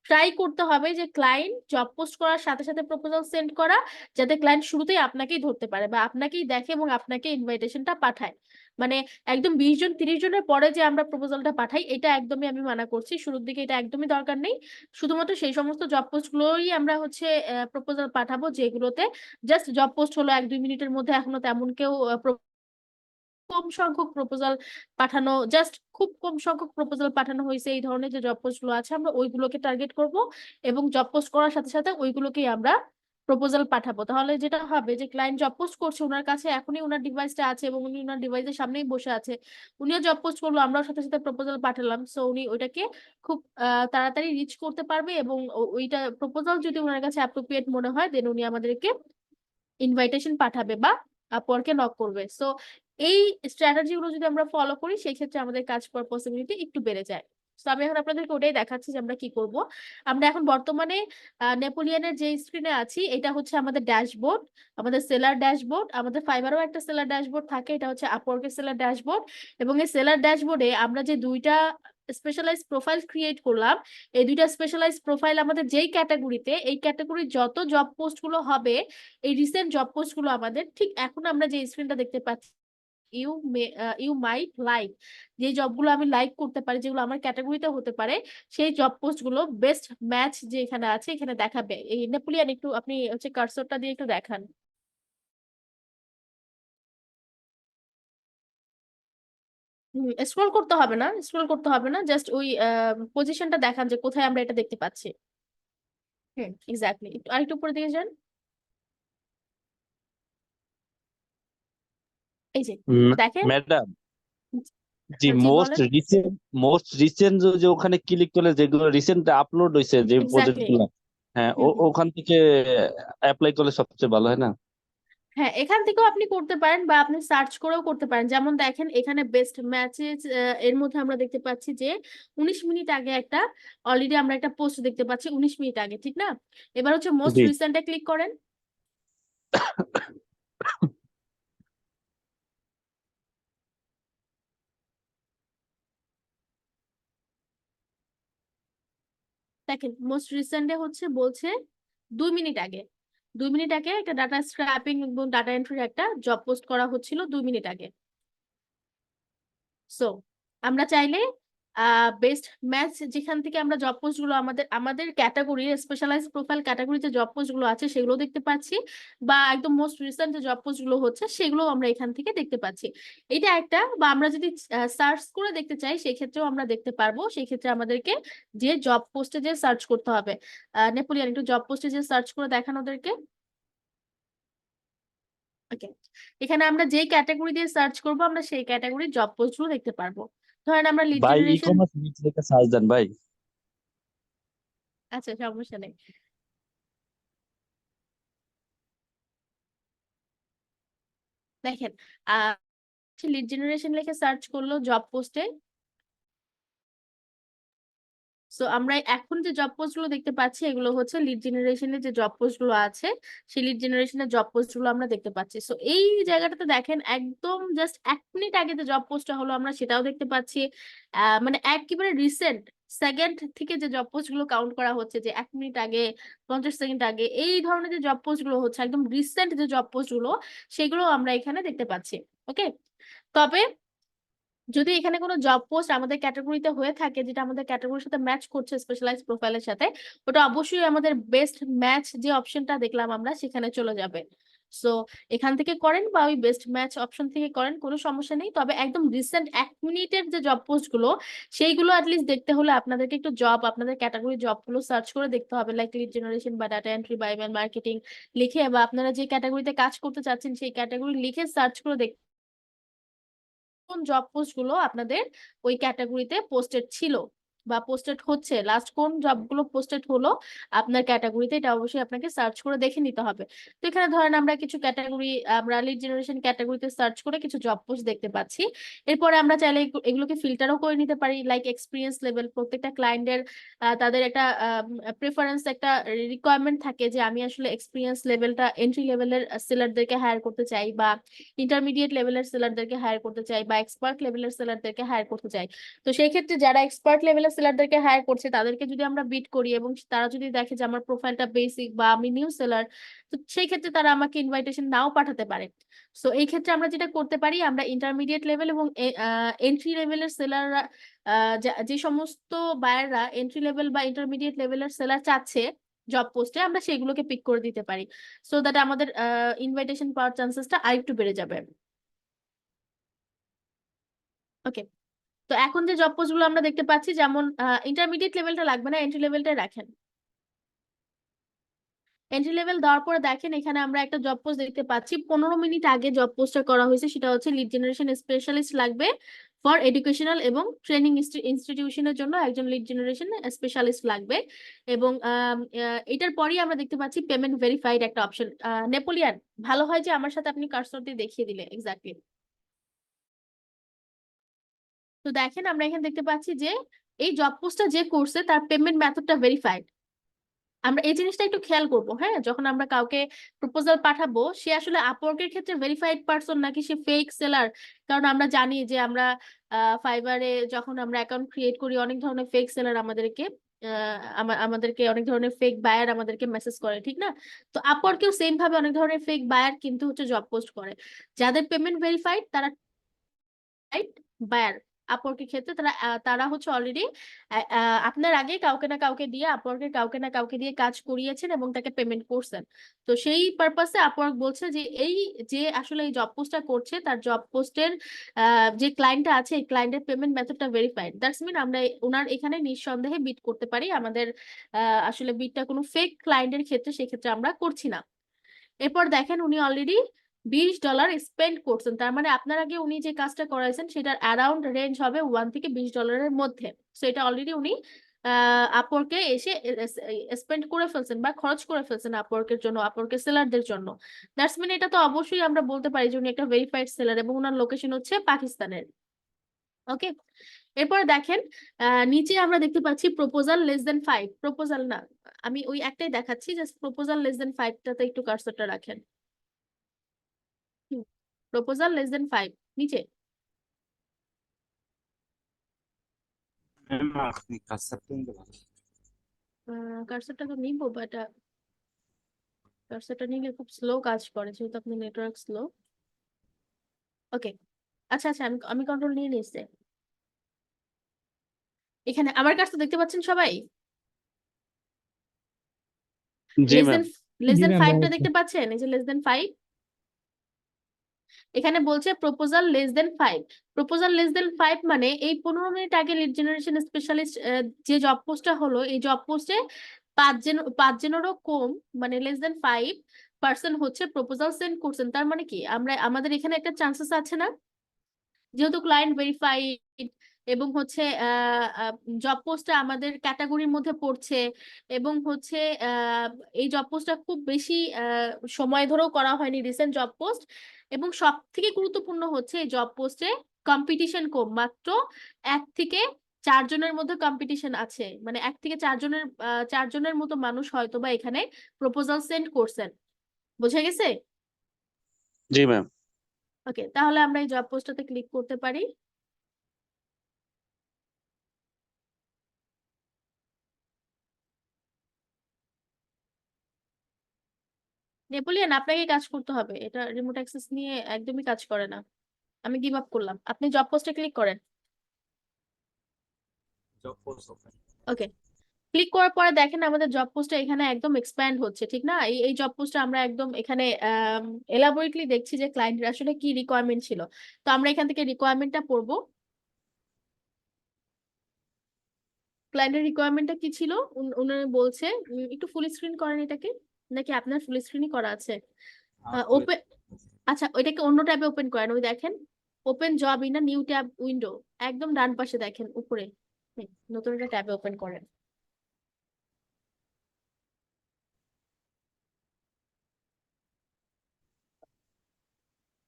ট্রাই করতে হবে যে ক্লায়েন্ট জব পোস্ট করার সাথে সাথে প্রপোজাল সেন্ড করা, যাতে ক্লায়েন্ট শুরুতেই আপনাকেই ধরতে পারে বা আপনাকেই দেখে এবং আপনাকে ইনভাইটেশনটা পাঠায়। মানে একদম 20 জন 30 জনের পরে যে আমরা প্রপোজালটা পাঠাই এটা একদমই আমি মানা করছি, শুরুর দিকে এটা একদমই দরকার নেই। শুধুমাত্র সেই সমস্ত জব পোস্ট গুলোই আমরা হচ্ছে প্রপোজাল পাঠাবো যেগুলোতে জাস্ট জব পোস্ট হলো 1-2 মিনিটের মধ্যে, এখনো তেমন কেউ কম সংখ্যক প্রপোজাল পাঠানো, জাস্ট খুব কম সংখ্যক প্রপোজাল পাঠানো হয়েছে এই ধরনের যে জব পোস্ট গুলো আছে আমরা ওইগুলোকে টার্গেট করব এবং জব পোস্ট করার সাথে সাথে ওইগুলোকেই আমরা প্রপোজাল পাঠাবো। তাহলে যেটা হবে যে ক্লায়েন্ট জব পোস্ট করছে ওনার কাছে এখনই ওনার ডিভাইসটা আছে এবং উনি ওনার ডিভাইসের সামনেই বসে আছে, উনিও জব পোস্ট করলো, আমরাও সাথে সাথে প্রপোজাল পাঠালাম, সো উনি ওইটাকে খুব তাড়াতাড়ি রিচ করতে পারবে এবং ওইটা প্রপোজাল যদি ওনার কাছে অ্যাপ্রোপ্রিয়েট মনে হয় দেন উনি আমাদেরকে ইনভাইটেশন পাঠাবে বা আপওয়ার্কে নক করবে। সো এই স্ট্র্যাটেজি গুলো যদি আমরা ফলো করি সেই ক্ষেত্রে আমাদের কাজ করার পসিবিলিটি একটু বেড়ে যায়। তো আমি এখন আপনাদেরকে ওটাই দেখাচ্ছি যে আমরা কি করব। আমরা এখন বর্তমানে নেপোলিয়নের যে স্ক্রিনে আছি এটা হচ্ছে আমাদের ড্যাশবোর্ড, আমাদের সেলার ড্যাশবোর্ড। আমাদের ফাইবারও একটা সেলার ড্যাশবোর্ড থাকে, এটা হচ্ছে আপওয়ার্কের সেলার ড্যাশবোর্ড। এবং এই সেলার ড্যাশবোর্ডে আমরা যে 2টা স্পেশালাইজ প্রোফাইল ক্রিয়েট করলাম, এই 2টা স্পেশালাইজ প্রোফাইল আমাদের যেই ক্যাটাগরিতে, এই ক্যাটাগরির যত জব পোস্ট গুলো হবে এই রিসেন্ট জব পোস্ট গুলো আমাদের ঠিক এখন আমরা যে স্ক্রিনটা দেখতে পাচ্ছি ইউ ইউ মাইট লাইক, যে জবগুলো আমি লাইক করতে পারি যেগুলো আমার ক্যাটাগরিতে হতে পারে সেই জব পোস্ট গুলো বেস্ট ম্যাচ যে এখানে আছে এখানে দেখাবে। এই নেপোলিয়ান একটু আপনি হচ্ছে কার্সরটা দিয়ে একটু দেখান। স্ক্রল করতে হবে না, স্ক্রল করতে হবে না, জাস্ট ওই পজিশনটা দেখান যে কোথায় আমরা এটা দেখতে পাচ্ছি। এক্স্যাক্টলি, একটু আরেকটু উপরে দিকে যান, এই যে দেখেন। ম্যাডাম, জি, জি মোস্ট বলেন। রিসেন্ট, যে ওখানে ক্লিক করলে যেগুলো রিসেন্ট আপলোড হয়েছে যে প্রজেক্ট এক্স্যাক্টলি। গুলো, হ্যাঁ ওখান থেকে অ্যাপ্লাই করলে সবচেয়ে ভালো হয় না? হ্যাঁ, এখান থেকেও আপনি করতে পারেন বা আপনি সার্চ করেও করতে পারেন। যেমন দেখেন এখানে বেস্ট ম্যাচেস এর মধ্যে আমরা দেখতে পাচ্ছি যে 19 মিনিট আগে একটা অলরেডি আমরা একটা পোস্ট দেখতে পাচ্ছি 19 মিনিট আগে, ঠিক না? এবার হচ্ছে মোস্ট জি। রিসেন্টে ক্লিক করেন। দেখেন মোস্ট রিসেন্টে হচ্ছে বলছে 2 মিনিট আগে 2 মিনিট আগে একটা ডাটা স্ক্র্যাপিং এবং ডাটা এন্ট্রির একটা জব পোস্ট করা হচ্ছিল 2 মিনিট আগে। সো আমরা চাইলে বেস্ট ম্যাচ যেখান থেকে আমরা জব পোস্ট গুলো আমাদের আমাদের ক্যাটাগরি স্পেশালাইজ প্রোফাইল ক্যাটাগরি যে জব পোস্ট গুলো আছে সেগুলো দেখতে পাচ্ছি, বা একদম মোস্ট রিসেন্ট যে জব পোস্ট গুলো হচ্ছে সেগুলো আমরা এখান থেকে দেখতে পাচ্ছি। এটা একটা, বা আমরা যদি সার্চ করে দেখতে চাই সেই ক্ষেত্রেও আমরা দেখতে পারবো। সেই ক্ষেত্রে আমাদেরকে যে জব পোস্টে যে সার্চ করতে হবে। নেপোলিয়ান একটু জব পোস্টে যে সার্চ করে দেখান ওদেরকে। ওকে, এখানে আমরা যেই ক্যাটাগরি দিয়ে সার্চ করব আমরা সেই ক্যাটাগরির জব পোস্ট গুলো দেখতে পারবো। ধরেন আমরা লিড ভাই ই জেনারেশন। কমার্স লিখে সার্চ দেন ভাই। আচ্ছা, সমস্যা নেই। দেখেন, আহ লিড জেনারেশন লিখে সার্চ করলো জব পোস্টে। সো আমরা এখন যে জব পোস্ট গুলো দেখতে পাচ্ছি এগুলো হচ্ছে লিড জেনারেশনের যে জব পোস্ট গুলো আছে, সেই লিড জেনারেশনের জব পোস্ট গুলো আমরা দেখতে পাচ্ছি। সো এই জায়গাটাতে দেখেন একদম জাস্ট 1 মিনিট আগে যে জব পোস্টটা হলো আমরা সেটাও দেখতে পাচ্ছি। মানে একেবারে রিসেন্ট সেকেন্ড থেকে যে জব পোস্ট গুলো কাউন্ট করা হচ্ছে, যে 1 মিনিট আগে, 50 সেকেন্ড আগে, এই ধরনের যে জব পোস্ট গুলো হচ্ছে একদম রিসেন্ট যে জব পোস্ট গুলো সেগুলো আমরা এখানে দেখতে পাচ্ছি। ওকে, তবে যদি এখানে কোনো জব পোস্ট আমাদের ক্যাটাগরিতে হয়ে থাকে যেটা আমাদের ক্যাটাগরির সাথে ম্যাচ করছে স্পেশালাইজ প্রোফাইলের সাথে, ওটা অবশ্যই আমাদের বেস্ট ম্যাচ যে অপশনটা দেখলাম আমরা সেখানে চলে যাবে। সো এখান থেকে করেন বা ওই বেস্ট ম্যাচ অপশন থেকে করেন, কোনো সমস্যা নেই। তবে একদম রিসেন্ট 1 মিনিটের যে জব পোস্ট গুলো সেইগুলো অ্যাটলিস্ট দেখতে হলে আপনাদেরকে একটু জব আপনাদের ক্যাটাগরি জবগুলো সার্চ করে দেখতে হবে, লাইক লিড জেনারেশন বা ডাটা এন্ট্রি বা ইমেল মার্কেটিং লিখে, বা আপনারা যে ক্যাটাগরিতে কাজ করতে চাচ্ছেন সেই ক্যাটাগরি লিখে সার্চ করে দেখতে কোন জব পোস্ট গুলো আপনাদের ওই ক্যাটাগরিতে পোস্টেড ছিল বা পোস্টেড হচ্ছে, লাস্ট কোন জবগুলো পোস্টেড হলো আপনার ক্যাটাগরিতে, এটা অবশ্যই আপনাকে সার্চ করে দেখে নিতে হবে। তো এখানে ধরেন আমরা কিছু ক্যাটাগরি, আমরা লিড জেনারেশন ক্যাটাগরিতে সার্চ করে কিছু জব পোস্ট দেখতে পাচ্ছি। এরপরে আমরা চাইলে এগুলোকে ফিল্টারও করে নিতে পারি, লাইক এক্সপিরিয়েন্স লেভেল। প্রত্যেকটা ক্লায়েন্টের তাদের একটা প্রেফারেন্স, একটা রিকোয়ারমেন্ট থাকে যে আমি আসলে এক্সপিরিয়েন্স লেভেলটা এন্ট্রি লেভেলের সেলারদেরকে হায়ার করতে চাই, বা ইন্টারমিডিয়েট লেভেলের সেলারদেরকে হায়ার করতে চাই, বা এক্সপার্ট লেভেলের সেলারদেরকে হায়ার করতে চাই। তো সেই ক্ষেত্রে যারা এক্সপার্ট লেভেলের সেলারদেরকে হায়ার করছে তাদেরকে যদি আমরা বিট করি এবং তারা যদি দেখে যে আমার প্রোফাইলটা বেসিক বা আমি নিউ সেলার, তো সেই ক্ষেত্রে তারা আমাকে ইনভাইটেশন নাও পাঠাতে পারে। সো এই ক্ষেত্রে আমরা যেটা করতে পারি, আমরা ইন্টারমিডিয়েট লেভেল এবং এন্ট্রি লেভেলের সেলাররা, যে সমস্ত বায়াররা এন্ট্রি লেভেল বা ইন্টারমিডিয়েট লেভেলের সেলার চাচ্ছে জব পোস্টে, আমরা সেগুলোকে পিক করে দিতে পারি। সো দ্যাট আমাদের ইনভাইটেশন পাওয়ার চান্সেসটা আরেকটু বেড়ে যাবে। ওকে, তো এখন যে জব পোস্ট গুলো আমরা দেখতে পাচ্ছি, যেমন ইন্টারমিডিয়েট লেভেলটা লাগবে না, এন্ট্রি লেভেলটা রাখেন। এন্ট্রি লেভেল দেওয়ার পরে দেখেন এখানে আমরা একটা জব পোস্ট দেখতে পাচ্ছি 15 মিনিট আগে জব পোস্টটা করা হয়েছে, সেটা হচ্ছে লিড জেনারেশন স্পেশালিস্ট লাগবে ফর এডুকেশনাল এবং ট্রেনিং ইনস্টিটিউশনের জন্য একজন লিড জেনারেশন স্পেশালিস্ট লাগবে। এবং এটার পরেই আমরা দেখতে পাচ্ছি পেমেন্ট ভেরিফাইড একটা অপশন। নেপোলিয়ান, ভালো হয় যে আমার সাথে আপনি কার্সর দিয়ে দেখিয়ে দিলে এক্স্যাক্টলি। তো দেখেন আমরা এখানে দেখতে পাচ্ছি যে এই জব পোস্টটা যে করছে তার পেমেন্ট মেথডটা ভেরিফাইড। আমরা এই জিনিসটা একটু খেয়াল করবো, হ্যাঁ, যখন আমরা কাউকে প্রপোজাল পাঠাবো সে আসলে আপওয়ার্কের ক্ষেত্রে ভেরিফাইড পারসন নাকি সে ফেক সেলার। কারণ আমরা জানি যে আমরা ফাইবারে যখন আমরা অ্যাকাউন্ট ক্রিয়েট করি অনেক ধরনের ফেক সেলার আমাদেরকে আমাদেরকে অনেক ধরনের ফেক বায়ার আমাদেরকে মেসেজ করে, ঠিক না? তো আপওয়ার্কেও সেম ভাবে অনেক ধরনের ফেক বায়ার কিন্তু হচ্ছে জব পোস্ট করে। যাদের পেমেন্ট ভেরিফাইড তারা বায়ার আপওয়ার্কের ক্ষেত্রে তারা তারা হচ্ছে অলরেডি আপনার আগে কাউকে না কাউকে দিয়ে আপওয়ার্কের কাউকে না কাউকে দিয়ে কাজ করিয়েছেন এবং তাকে পেমেন্ট করছেন। তো সেই পারপাসে আপওয়ার্ক বলছে যে এই যে আসলে এই জব পোস্টটা করছে তার জব পোস্টের যে ক্লায়েন্টটা আছে এই ক্লায়েন্টের পেমেন্ট মেথডটা ভেরিফাইড। দ্যাটস মিন আমরা ওনার এখানে নিঃসন্দেহে বিট করতে পারি। আমাদের আসলে বিটটা কোনো ফেক ক্লায়েন্টের ক্ষেত্রে সেক্ষেত্রে আমরা করছি না। এরপর দেখেন উনি অলরেডি $20 স্পেন্ড করছেন, তার মানে আপনার আগে উনি যে কাজটা করাইছেন সেটার অ্যারাউন্ড রেঞ্জ হবে $1 থেকে $20 মধ্যে। সো এটা অলরেডি উনি আপওয়ার্কে এসে স্পেন্ড করে ফেলছেন বা খরচ করে ফেলছেন আপওয়ার্কের জন্য, আপওয়ার্কের সেলারদের জন্য। দ্যাটস মিন এটা তো অবশ্যই আমরা বলতে পারি যে উনি একটা ভেরিফাইড সেলার এবং ওনার লোকেশন হচ্ছে পাকিস্তানের। ওকে, এরপর দেখেন নিচে আমরা দেখতে পাচ্ছি প্রপোজাল <5। প্রপোজাল না, আমি ওই একটাই দেখাচ্ছি, জাস্ট প্রপোজাল <5টাতে একটু কার্সরটা রাখেন। প্রপোজাল <5 নিচে ম্যাম আপনি কাজটা কিন্তু ভালো। কার্সরটা তো নিবো বাট কার্সারটা নিলে খুব স্লো কাজ করে যেহেতু আপনার নেটওয়ার্ক স্লো। ওকে, আচ্ছা আচ্ছা, আমি আমি কন্ট্রোল নিয়ে নিয়েছি। এখানে আমার কাজটা দেখতে পাচ্ছেন সবাই? জি লেস ম্যাম। দেন লেস জি দেন ম্যাম, ফাইভটা দেখা দেখতে পাচ্ছেন? এই যে লেস দেন 5, এখানে বলছে proposal less than 5। Proposal less than 5 মানে এই 15 মিনিট আগে লিড জেনারেশন স্পেশালিস্ট যে জব পোস্টটা হলো, এই জব পোস্টে 5 জনেরও কম, মানে লেস দেন 5 পার্সন হচ্ছে প্রপোজাল সেন্ড করছেন। তার মানে কি আমাদের এখানে একটা চান্সেস আছে না, যেহেতু ক্লায়েন্ট ভেরিফাইড এবং হচ্ছে জব পোস্টটা আমাদের ক্যাটাগরির মধ্যে পড়ছে, এবং হচ্ছে আহ, এই জব পোস্টটা খুব বেশি সময় ধরেও করা হয়নি, রিসেন্ট জব পোস্ট। এবং সব থেকে গুরুত্বপূর্ণ হচ্ছে এই জব পোস্টে কম্পিটিশন কম, মাত্র 1 থেকে 4 জনের মধ্যে কম্পিটিশন আছে, মানে 1 থেকে 4 জনের মতো মানুষ হয়তো বা এখানে প্রপোজাল সেন্ড করছেন। বোঝা গেছে? জি ম্যাম। ওকে, তাহলে আমরা এই জব পোস্টটাতে ক্লিক করতে পারি। নেপোলিয়ান, আপনাকে কাজ করতে হবে, এটা রিমোট অ্যাক্সেস নিয়ে একদমই কাজ করে না। আমি গিভ আপ করলাম, আপনি জব পোস্টে ক্লিক করেন। Job post open. Okay, click করার পরে দেখেন আমাদের জব পোস্টটা এখানে একদম এক্সপ্যান্ড হচ্ছে, ঠিক না? এই জব পোস্টটা আমরা একদম এখানে এলাবোরেটলি দেখছি যে ক্লায়েন্টের আসলে কি রিকোয়ারমেন্ট ছিল। তো আমরা এখান থেকে রিকোয়ারমেন্টটা পড়বো। ক্লায়েন্টের রিকোয়ারমেন্টটা কি ছিল? উনি বলছে, একটু ফুল স্ক্রিন করেন এটাকে, নাকি আপনার ফুল স্ক্রিনই করা আছে? ওপেন, আচ্ছা ওইটাকে অন্য ট্যাবে ওপেন করেন, ওই দেখেন open job in a new tab window, একদম ডান পাশে দেখেন উপরে। নতুন একটা ট্যাবে ওপেন করেন।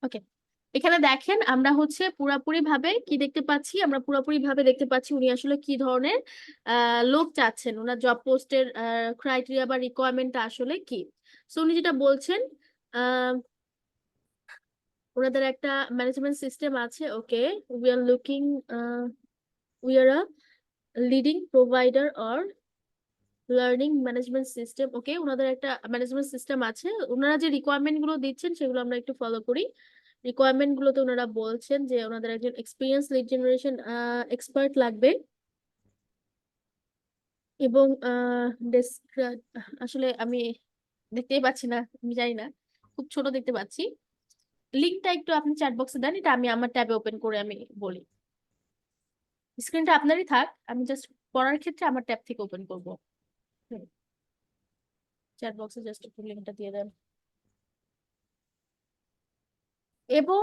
ওকে, এখানে দেখেন আমরা হচ্ছে পুরাপুরি ভাবে কি দেখতে পাচ্ছি, আমরা পুরাপুরি ভাবে দেখতে পাচ্ছি উনি আসলে কি ধরনের লোক চাচ্ছেন, ওনার জব পোস্টের ক্রাইটেরিয়া বা রিকোয়ারমেন্টটা আসলে কি। সো উনি যেটা বলছেন, আহ ওনাদের একটা ম্যানেজমেন্ট সিস্টেম আছে। Okay, we are looking, we are a leading provider or learning management system. Okay, ওনাদের একটা ম্যানেজমেন্ট সিস্টেম আছে। ওনারা যে রিকোয়ারমেন্ট গুলো দিচ্ছেন সেগুলো আমরা একটু ফলো করি। রিকোয়ারমেন্ট গুলোতে ওনারা বলছেন যে ওনাদের একজন এক্সপিরিয়েন্স লিড জেনারেশন এক্সপার্ট লাগবে, এবং আসলে আমি দেখতেই পাচ্ছি না, আমি জানি না, খুব ছোট দেখতে পাচ্ছি। লিঙ্কটা একটু আপনি চ্যাট বক্সে দেন, এটা আমি আমার ট্যাবে ওপেন করে আমি বলি। স্ক্রিনটা আপনারই থাক, আমি জাস্ট পড়ার ক্ষেত্রে আমার ট্যাব থেকে ওপেন করবো। চ্যাট বক্সে জাস্ট একটু লিঙ্কটা দিয়ে দেন। এবং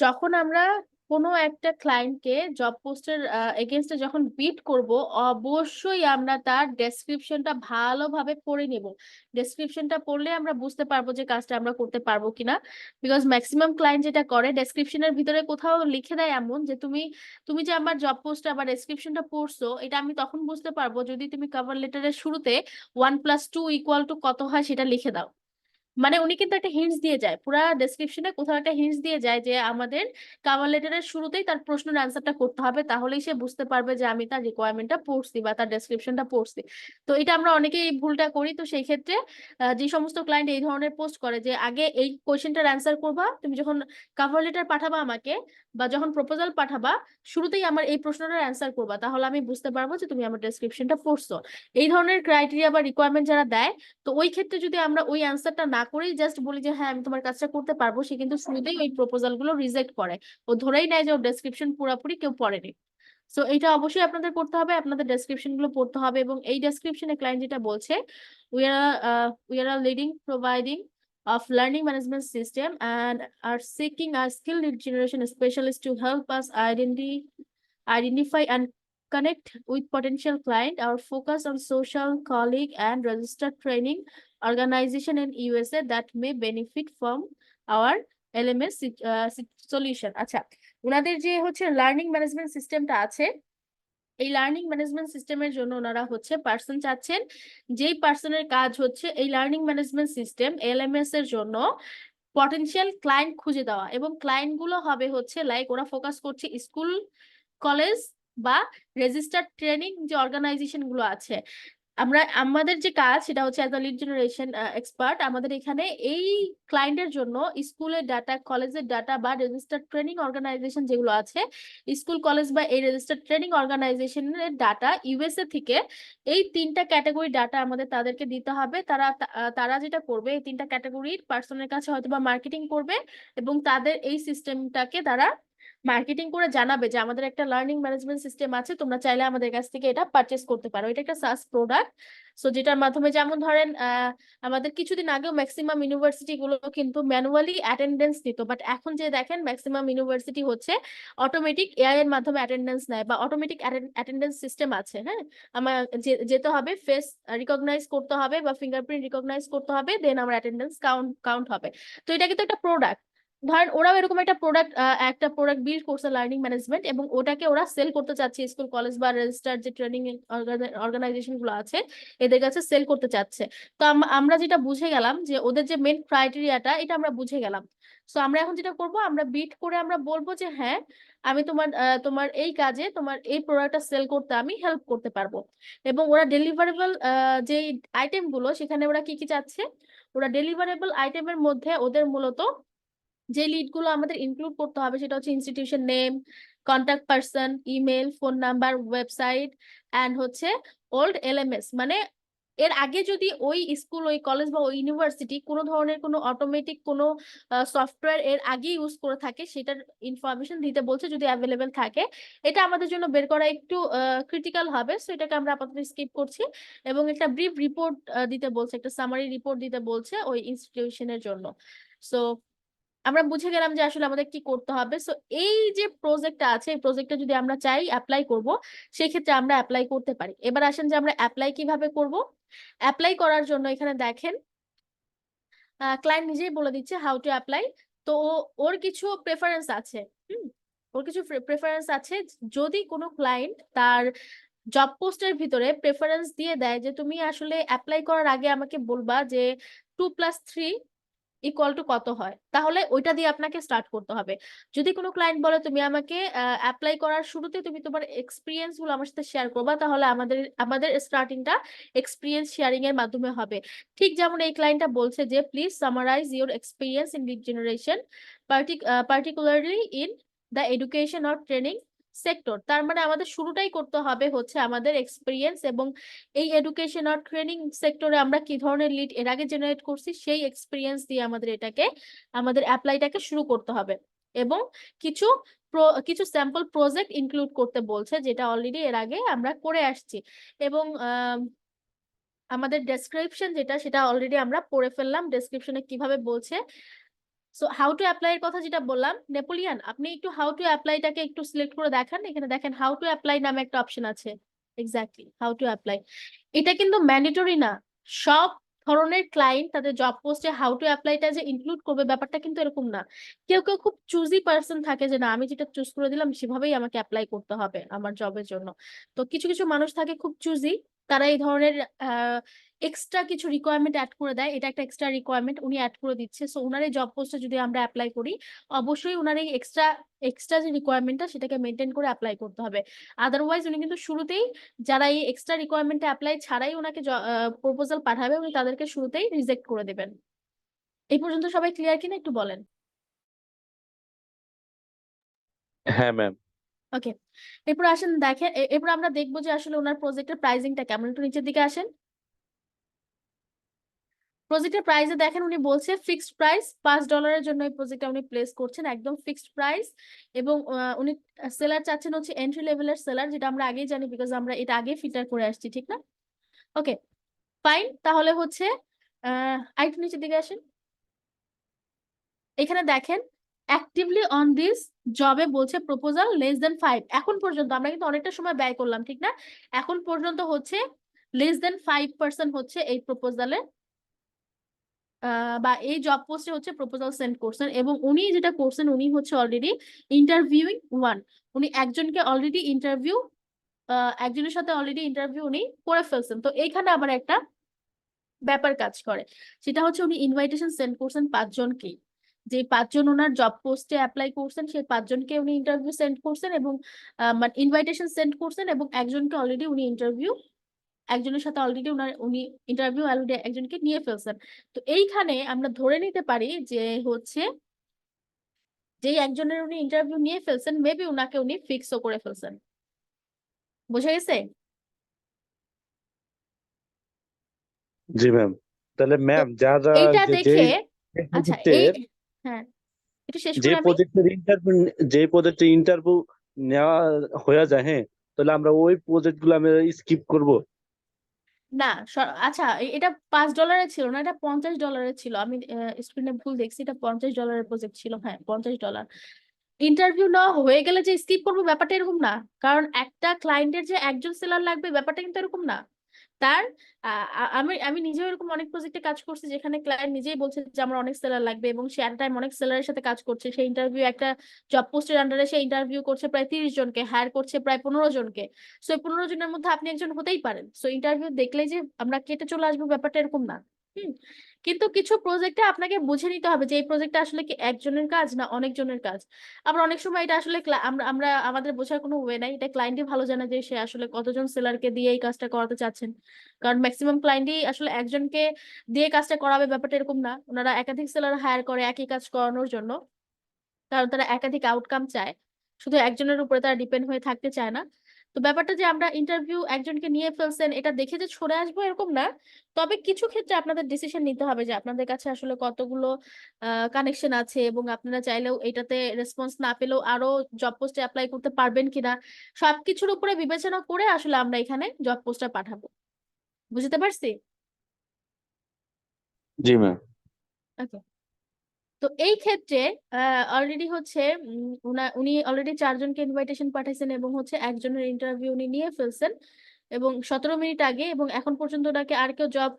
যখন আমরা কোনো একটা ক্লায়েন্টকে জব পোস্টের এগেনস্টে যখন বিড করব, অবশ্যই আমরা তার ডেসক্রিপশনটা ভালোভাবে পড়ে নিব। ডেসক্রিপশনটা পড়লে আমরা বুঝতে পারবো যে কাজটা আমরা করতে পারবো কিনা। বিকজ ম্যাক্সিমাম ক্লায়েন্ট যেটা করে, ডেসক্রিপশনের ভিতরে কোথাও লিখে দেয় এমন যে তুমি তুমি যে আমার জব পোস্টটা বা ডেসক্রিপশনটা পড়ছো, এটা আমি তখন বুঝতে পারবো যদি তুমি কভার লেটারের শুরুতে 1+2 = কত হয় সেটা লিখে দাও। মানে উনি কিন্তু একটা হিন্টস দিয়ে যায়, পুরা ডেসক্রিপশনে কোথাও একটা হিন্টস দিয়ে যায় যে আমাদের কভার লেটারের শুরুতেই তার প্রশ্নের অ্যান্সারটা করতে হবে, তাহলেই সে বুঝতে পারবে যে আমি তার রিকোয়ারমেন্টটা পড়ছি বা তার ডেসক্রিপশনটা পড়ছি। তো এটা আমরা অনেকেই এই ভুলটা করি। তো সেই ক্ষেত্রে যে সমস্ত ক্লায়েন্ট এই ধরনের পোস্ট করে যে আগে এই কোয়েশ্চেনটার অ্যান্সার করবা, তুমি যখন কভার লেটার পাঠাবা আমাকে বা যখন প্রপোজাল পাঠাবা, শুরুতেই আমার এই প্রশ্নটার অ্যান্সার করবা, তাহলে আমি বুঝতে পারবো যে তুমি আমার ডেসক্রিপশনটা পড়ছো। এই ধরনের ক্রাইটেরিয়া বা রিকোয়ারমেন্ট যারা দেয়, তো ওই ক্ষেত্রে যদি আমরা ওই অ্যান্সারটা না করেই জাস্ট বলি যে হ্যাঁ আমি তোমার কাজটা করতে পারবো, সে কিন্তু শুরুতেই ওই প্রপোজাল গুলো রিজেক্ট করে। ও ধরেই নেয় যে ওর ডেসক্রিপশন পুরোপুরি কেউ পড়েনি। সো এটা অবশ্যই আপনাদের করতে হবে, আপনাদের ডেসক্রিপশন গুলো পড়তে হবে। এবং এই ডেসক্রিপশনে ক্লায়েন্ট যেটা বলছে, we are leading providing of learning management system and are seeking a skill lead generation specialist to help us identify and connect with potential client. Our focus on social, colleague, and registered training organization in USA that may benefit from our LMS solution. আচ্ছা, ওনাদের যে হচ্ছে learning management সিস্টেমটা আছে, এই learning management সিস্টেমের জন্য ওনারা হচ্ছে পার্সন চাচ্ছেন, যেই পার্সনের কাজ হচ্ছে এই লার্নিং ম্যানেজমেন্ট সিস্টেম এলএমএস এর জন্য পটেনশিয়াল ক্লায়েন্ট খুঁজে দেওয়া। এবং ক্লায়েন্ট গুলো হবে হচ্ছে লাইক, ওরা ফোকাস করছে স্কুল, কলেজ বা রেজিস্টার্ড ট্রেনিং যে অর্গানাইজেশন গুলো আছে। আমাদের যে কাজ সেটা হচ্ছে as a lead generation expert, আমাদের এখানে এই ক্লায়েন্টের জন্য স্কুলের ডাটা, কলেজের ডাটা বা রেজিস্টার্ড ট্রেনিং অর্গানাইজেশন যেগুলো আছে, স্কুল কলেজ বা এই রেজিস্টার্ড ট্রেনিং অর্গানাইজেশনের ডাটা ইউএসএ থেকে এই 3টা ক্যাটাগরি ডাটা আমাদের তাদেরকে দিতে হবে। তারা যেটা করবে, এই 3টা ক্যাটাগরির পার্সনের কাছে হয়তো বা মার্কেটিং করবে এবং তাদের এই সিস্টেমটাকে তারা মার্কেটিং করে জানাবে যে আমাদের একটা লার্নিং ম্যানেজমেন্ট সিস্টেম আছে, তোমরা চাইলে আমাদের কাছ থেকে এটা পারচেস করতে পারো। এটা একটা সাস প্রোডাক্ট। সো যেটার মাধ্যমে, যেমন ধরেন আমাদের কিছুদিন আগেও ম্যাক্সিমাম ইউনিভার্সিটি গুলো কিন্তু ম্যানুয়ালি অ্যাটেন্ডেন্স নিত, বাট এখন যে দেখেন ম্যাক্সিমাম ইউনিভার্সিটি হচ্ছে অটোমেটিক এআই এর মাধ্যমে অ্যাটেন্ডেন্স নেয় বা অটোমেটিক অ্যাটেন্ডেন্স সিস্টেম আছে। হ্যাঁ, আমার যেতে হবে, ফেস রিকগনাইজ করতে হবে বা ফিঙ্গারপ্রিন্ট রিকগনাইজ করতে হবে, দেন আমার অ্যাটেন্ডেন্স কাউন্ট হবে। তো এটা কিন্তু একটা প্রোডাক্ট। ধরেন ওরাও এরকম একটা প্রোডাক্ট বিল্ড করছে লার্নিং ম্যানেজমেন্ট, এবং ওটাকে ওরা সেল করতে চাচ্ছে স্কুল কলেজ বা রেজিস্টার্ড যে ট্রেনিং অর্গানাইজেশন গুলো আছে এদের কাছে সেল করতে চাচ্ছে। তো আমরা যেটা বুঝে গেলাম যে ওদের যে মেন ক্রাইটেরিয়াটা, এটা আমরা বুঝে গেলাম। সো আমরা এখন যেটা করব, আমরা বিট করে আমরা বলবো যে হ্যাঁ, আমি তোমার এই কাজে, তোমার এই প্রোডাক্টটা সেল করতে আমি হেল্প করতে পারবো। এবং ওরা ডেলিভারেবল যে আইটেম গুলো, সেখানে ওরা কি কি চাচ্ছে, ওরা ডেলিভারেবল আইটেমের মধ্যে ওদের মূলত যে লিড গুলো আমাদের ইনক্লুড করতে হবে সেটা হচ্ছে institution name, contact person, email, phone number, website, and হচ্ছে ওল্ড এলএমএস। মানে এর আগে যদি ওই স্কুল, ওই কলেজ বা ওই ইউনিভার্সিটি কোনো ধরনের কোনো অটোমেটিক কোনো সফটওয়্যার এর আগে ইউজ করে থাকে, সেটার ইনফরমেশন দিতে বলছে যদি অ্যাভেলেবেল থাকে। এটা আমাদের জন্য বের করা একটু ক্রিটিক্যাল হবে, সো এটাকে আমরা আপাতত স্কিপ করছি। এবং একটা ব্রিফ রিপোর্ট দিতে বলছে, একটা সামারি রিপোর্ট দিতে বলছে ওই ইনস্টিটিউশনের জন্য। সো আমরা বুঝে গেলাম যে আসলে আমাদের কি করতে হবে। সো এই যে প্রজেক্টটা আছে, এই প্রজেক্টটা যদি আমরা চাই অ্যাপ্লাই করব, সেই ক্ষেত্রে আমরা অ্যাপ্লাই করতে পারি। এবার আসেন যে আমরা অ্যাপ্লাই কিভাবে করব। অ্যাপ্লাই করার জন্য এখানে দেখেন ক্লায়েন্ট নিজেই বলে দিচ্ছে হাউ টু অ্যাপ্লাই। তো ওর কিছু প্রেফারেন্স আছে। ওর কিছু প্রেফারেন্স আছে। যদি কোনো ক্লায়েন্ট তার জব পোস্টের ভিতরে প্রেফারেন্স দিয়ে দেয় যে তুমি আসলে অ্যাপ্লাই করার আগে আমাকে বলবা যে 2+3 ইকুয়াল টু কত হয়, তাহলে ওইটা দিয়ে আপনাকে স্টার্ট করতে হবে। যদি কোনো ক্লায়েন্ট বলে তুমি আমাকে অ্যাপ্লাই করার শুরুতে তুমি তোমার এক্সপিরিয়েন্স গুলো আমার সাথে শেয়ার করবা, তাহলে আমাদের স্টার্টিংটা এক্সপিরিয়েন্স শেয়ারিং এর মাধ্যমে হবে। ঠিক যেমন এই ক্লায়েন্টটা বলছে যে please summarize your experience in lead generation, particularly in the education or training sector. তার মানে আমাদের শুরুটাই করতে হবে হচ্ছে আমাদের এক্সপিরিয়েন্স, এবং এই এডুকেশন আর ট্রেনিং সেক্টরে আমরা কি ধরনের লিড এর আগে জেনারেট করছি সেই এক্সপিরিয়েন্স দিয়ে আমাদের অ্যাপ্লাইটাকে শুরু করতে হবে। এবং কিছু কিছু স্যাম্পল প্রজেক্ট ইনক্লুড করতে বলছে, যেটা অলরেডি এর আগে আমরা করে আসছি। এবং আমাদের ডেসক্রিপশন যেটা, সেটা অলরেডি আমরা পড়ে ফেললাম, ডেসক্রিপশনে কিভাবে বলছে। সো হাউ টু অ্যাপ্লাই এর কথা যেটা বললাম, নেপোলিয়ান আপনি একটু হাউ টু অ্যাপ্লাইটাকে একটু সিলেক্ট করে দেখান। এখানে দেখেন হাউ টু অ্যাপ্লাই নামে একটা অপশন আছে। Exactly, how to apply. এটা কিন্তু ম্যান্ডেটরি না। সব ধরনের ক্লায়েন্ট তাদের জব পোস্টে হাউ টু অ্যাপ্লাইটা যে ইনক্লুড করবে, ব্যাপারটা কিন্তু এরকম না। কেউ কেউ খুব চুজি পার্সন থাকে যে না, আমি যেটা চুজ করে দিলাম সেভাবেই আমাকে অ্যাপ্লাই করতে হবে আমার জবের জন্য। তো কিছু কিছু মানুষ থাকে খুব চুজি, তারা এই ধরনের এক্সট্রা কিছু রিকোয়ারমেন্ট অ্যাড করে দেয়। এটা একটা এক্সট্রা রিকোয়ারমেন্ট উনি অ্যাড করে দিচ্ছে। সো ওনার এই জব পোস্টে যদি আমরা অ্যাপ্লাই করি, অবশ্যই ওনার এই এক্সট্রা যে রিকোয়ারমেন্টটা সেটাকে মেনটেন করে অ্যাপ্লাই করতে হবে। আদারওয়াইজ উনি কিন্তু শুরুতেই, যারা এই এক্সট্রা রিকোয়ারমেন্টে অ্যাপ্লাই ছাড়াই ওনাকে প্রপোজাল পাঠাবে, উনি তাদেরকে শুরুতেই রিজেক্ট করে দেবেন। এই পর্যন্ত সবাই ক্লিয়ার কিনা একটু বলেন। হ্যাঁ ম্যাম। ওকে, এরপর আসেন দেখেন, এরপর আমরা দেখবো যে আসলে ওনার প্রজেক্টের প্রাইসিংটা কেমন। একটু নিচের দিকে আসেন। প্রজেক্টের প্রাইসে দেখেন উনি বলছে ফিক্সড প্রাইস $5 জন্য এই প্রজেক্টটা উনি প্লেস করছেন, একদম ফিক্সড প্রাইস। এবং উনি সেলার চাচ্ছেন হচ্ছে এন্ট্রি লেভেলের সেলার, যেটা আমরা আগেই জানি বিকজ আমরা এটা আগে ফিল্টার করে আসছি, ঠিক না? ওকে ফাইন, তাহলে হচ্ছে আরেকটু নিচের দিকে আসেন। এখানে দেখেন অ্যাক্টিভলি অন দিস জবে বলছে প্রপোজাল <5। এখন পর্যন্ত আমরা কিন্তু অনেকটা সময় ব্যয় করলাম, ঠিক না? এখন পর্যন্ত হচ্ছে <5% হচ্ছে এই প্রপোজালে বা এই জব পোস্টে হচ্ছে প্রপোজাল সেন্ড করছেন। এবং উনি যেটা করছেন, উনি হচ্ছে অলরেডি ইন্টারভিউইং 1। উনি একজনকে অলরেডি একজনের সাথে অলরেডি ইন্টারভিউ উনি করে ফেলছেন। তো এইখানে আবার একটা ব্যাপার কাজ করে, সেটা হচ্ছে উনি ইনভাইটেশন সেন্ড করছেন 5 জনকে। যে 5 জন ওনার জব পোস্টে অ্যাপ্লাই করছেন, সেই 5 জনকে উনি ইন্টারভিউ সেন্ড করছেন এবং ইনভাইটেশন সেন্ড করছেন, এবং একজনকে অলরেডি উনি ইন্টারভিউ একজনের সাথে অলরেডি উনি ইন্টারভিউ অলরেডি একজনকে নিয়ে ফেলছেন। তো এইখানে আমরা ধরে নিতে পারি যে হচ্ছে যেই একজনের উনি ইন্টারভিউ নিয়ে ফেলছেন মেবি উনাকে উনি ফিক্সও করে ফেলছেন। বুঝা গেছে? জি ম্যাম। তাহলে তো ম্যাম যারা এইটা যে দেখে আচ্ছা এই প্রজেক্টের হ্যাঁ এটা শেষ যে করে আমি প্রজেক্টের ইন্টারভিউ যে প্রজেক্টের ইন্টারভিউ নেওয়া হয়ে যায়, হ্যাঁ, তাহলে আমরা ওই প্রজেক্ট গুলো আমরা স্কিপ করব। না আচ্ছা এটা $5 ছিল না, এটা $50 ছিল। আমি স্ক্রিনে ভুল দেখছি, এটা $50 প্রজেক্ট ছিল। হ্যাঁ, $50। ইন্টারভিউ নেওয়া হয়ে গেলে যে স্কিপ করবো ব্যাপারটা এরকম না। কারণ একটা ক্লায়েন্টের যে একজন সেলার লাগবে ব্যাপারটা কিন্তু এরকম না। তার আমি আমি নিজেও এরকম অনেক প্রজেক্টে কাজ করছি যেখানে ক্লায়েন্ট নিজেই বলছে যে আমার অনেক সেলার লাগবে, এবং সে এট টাইম অনেক সেলারের সাথে কাজ করছে। সেই ইন্টারভিউ একটা জব পোস্টের আন্ডারে সে ইন্টারভিউ করছে প্রায় 30 জনকে, হায়ার করছে প্রায় 15 জনকে। সো এই 15 জনের মধ্যে আপনি একজন হতেই পারেন। সো ইন্টারভিউ দেখলেই যে আমরা কেটে চলে আসবো ব্যাপারটা এরকম না। হুম। কিন্তু কিছু প্রজেক্টে আপনাকে বুঝে নিতে হবে যে এই প্রজেক্টটা আসলে কি একজনের কাজ না অনেকজনের কাজ। আবার অনেক সময় এটা আসলে আমরা আমরা আমাদের বোঝার কোনো ওয়ে নাই, এটা ক্লায়েন্টই ভালো জানে যে সে আসলে কতজন সেলারকে দিয়ে এই কাজটা করাতে চাচ্ছেন। কারণ ম্যাক্সিমাম ক্লায়েন্টই আসলে একজনকে দিয়ে কাজটা করাবে ব্যাপারটা এরকম না। ওনারা একাধিক সেলার হায়ার করে একই কাজ করানোর জন্য, কারণ তারা একাধিক আউটকাম চায়, শুধু একজনের উপরে তারা ডিপেন্ড হয়ে থাকতে চায় না। তো ব্যাপারটা যে আমরা ইন্টারভিউ একজনকে নিয়ে ফেলছেন এটা দেখে যে ছড়ে আসবো এরকম না। তবে কিছু ক্ষেত্রে আপনাদের ডিসিশন নিতে হবে যে আপনাদের কাছে আসলে কতগুলো কানেকশন আছে, এবং আপনারা চাইলেও এটাতে রেসপন্স না পেলেও আরো জব পোস্টে অ্যাপ্লাই করতে পারবেন কিনা, সবকিছুর উপরে বিবেচনা করে আসলে আমরা এখানে জব পোস্টটা পাঠাবো। বুঝতে পারছি? জি ম্যাম। ওকে। তো এই ক্ষেত্রে অলরেডি হচ্ছে উনি অলরেডি 4 জনকে ইনভাইটেশন পাঠাইছেন, এবং হচ্ছে একজনের ইন্টারভিউ উনি নিয়ে ফেলছেন এবং 17 মিনিট আগে, এবং এখন পর্যন্ত ওনাকে আর কেউ জব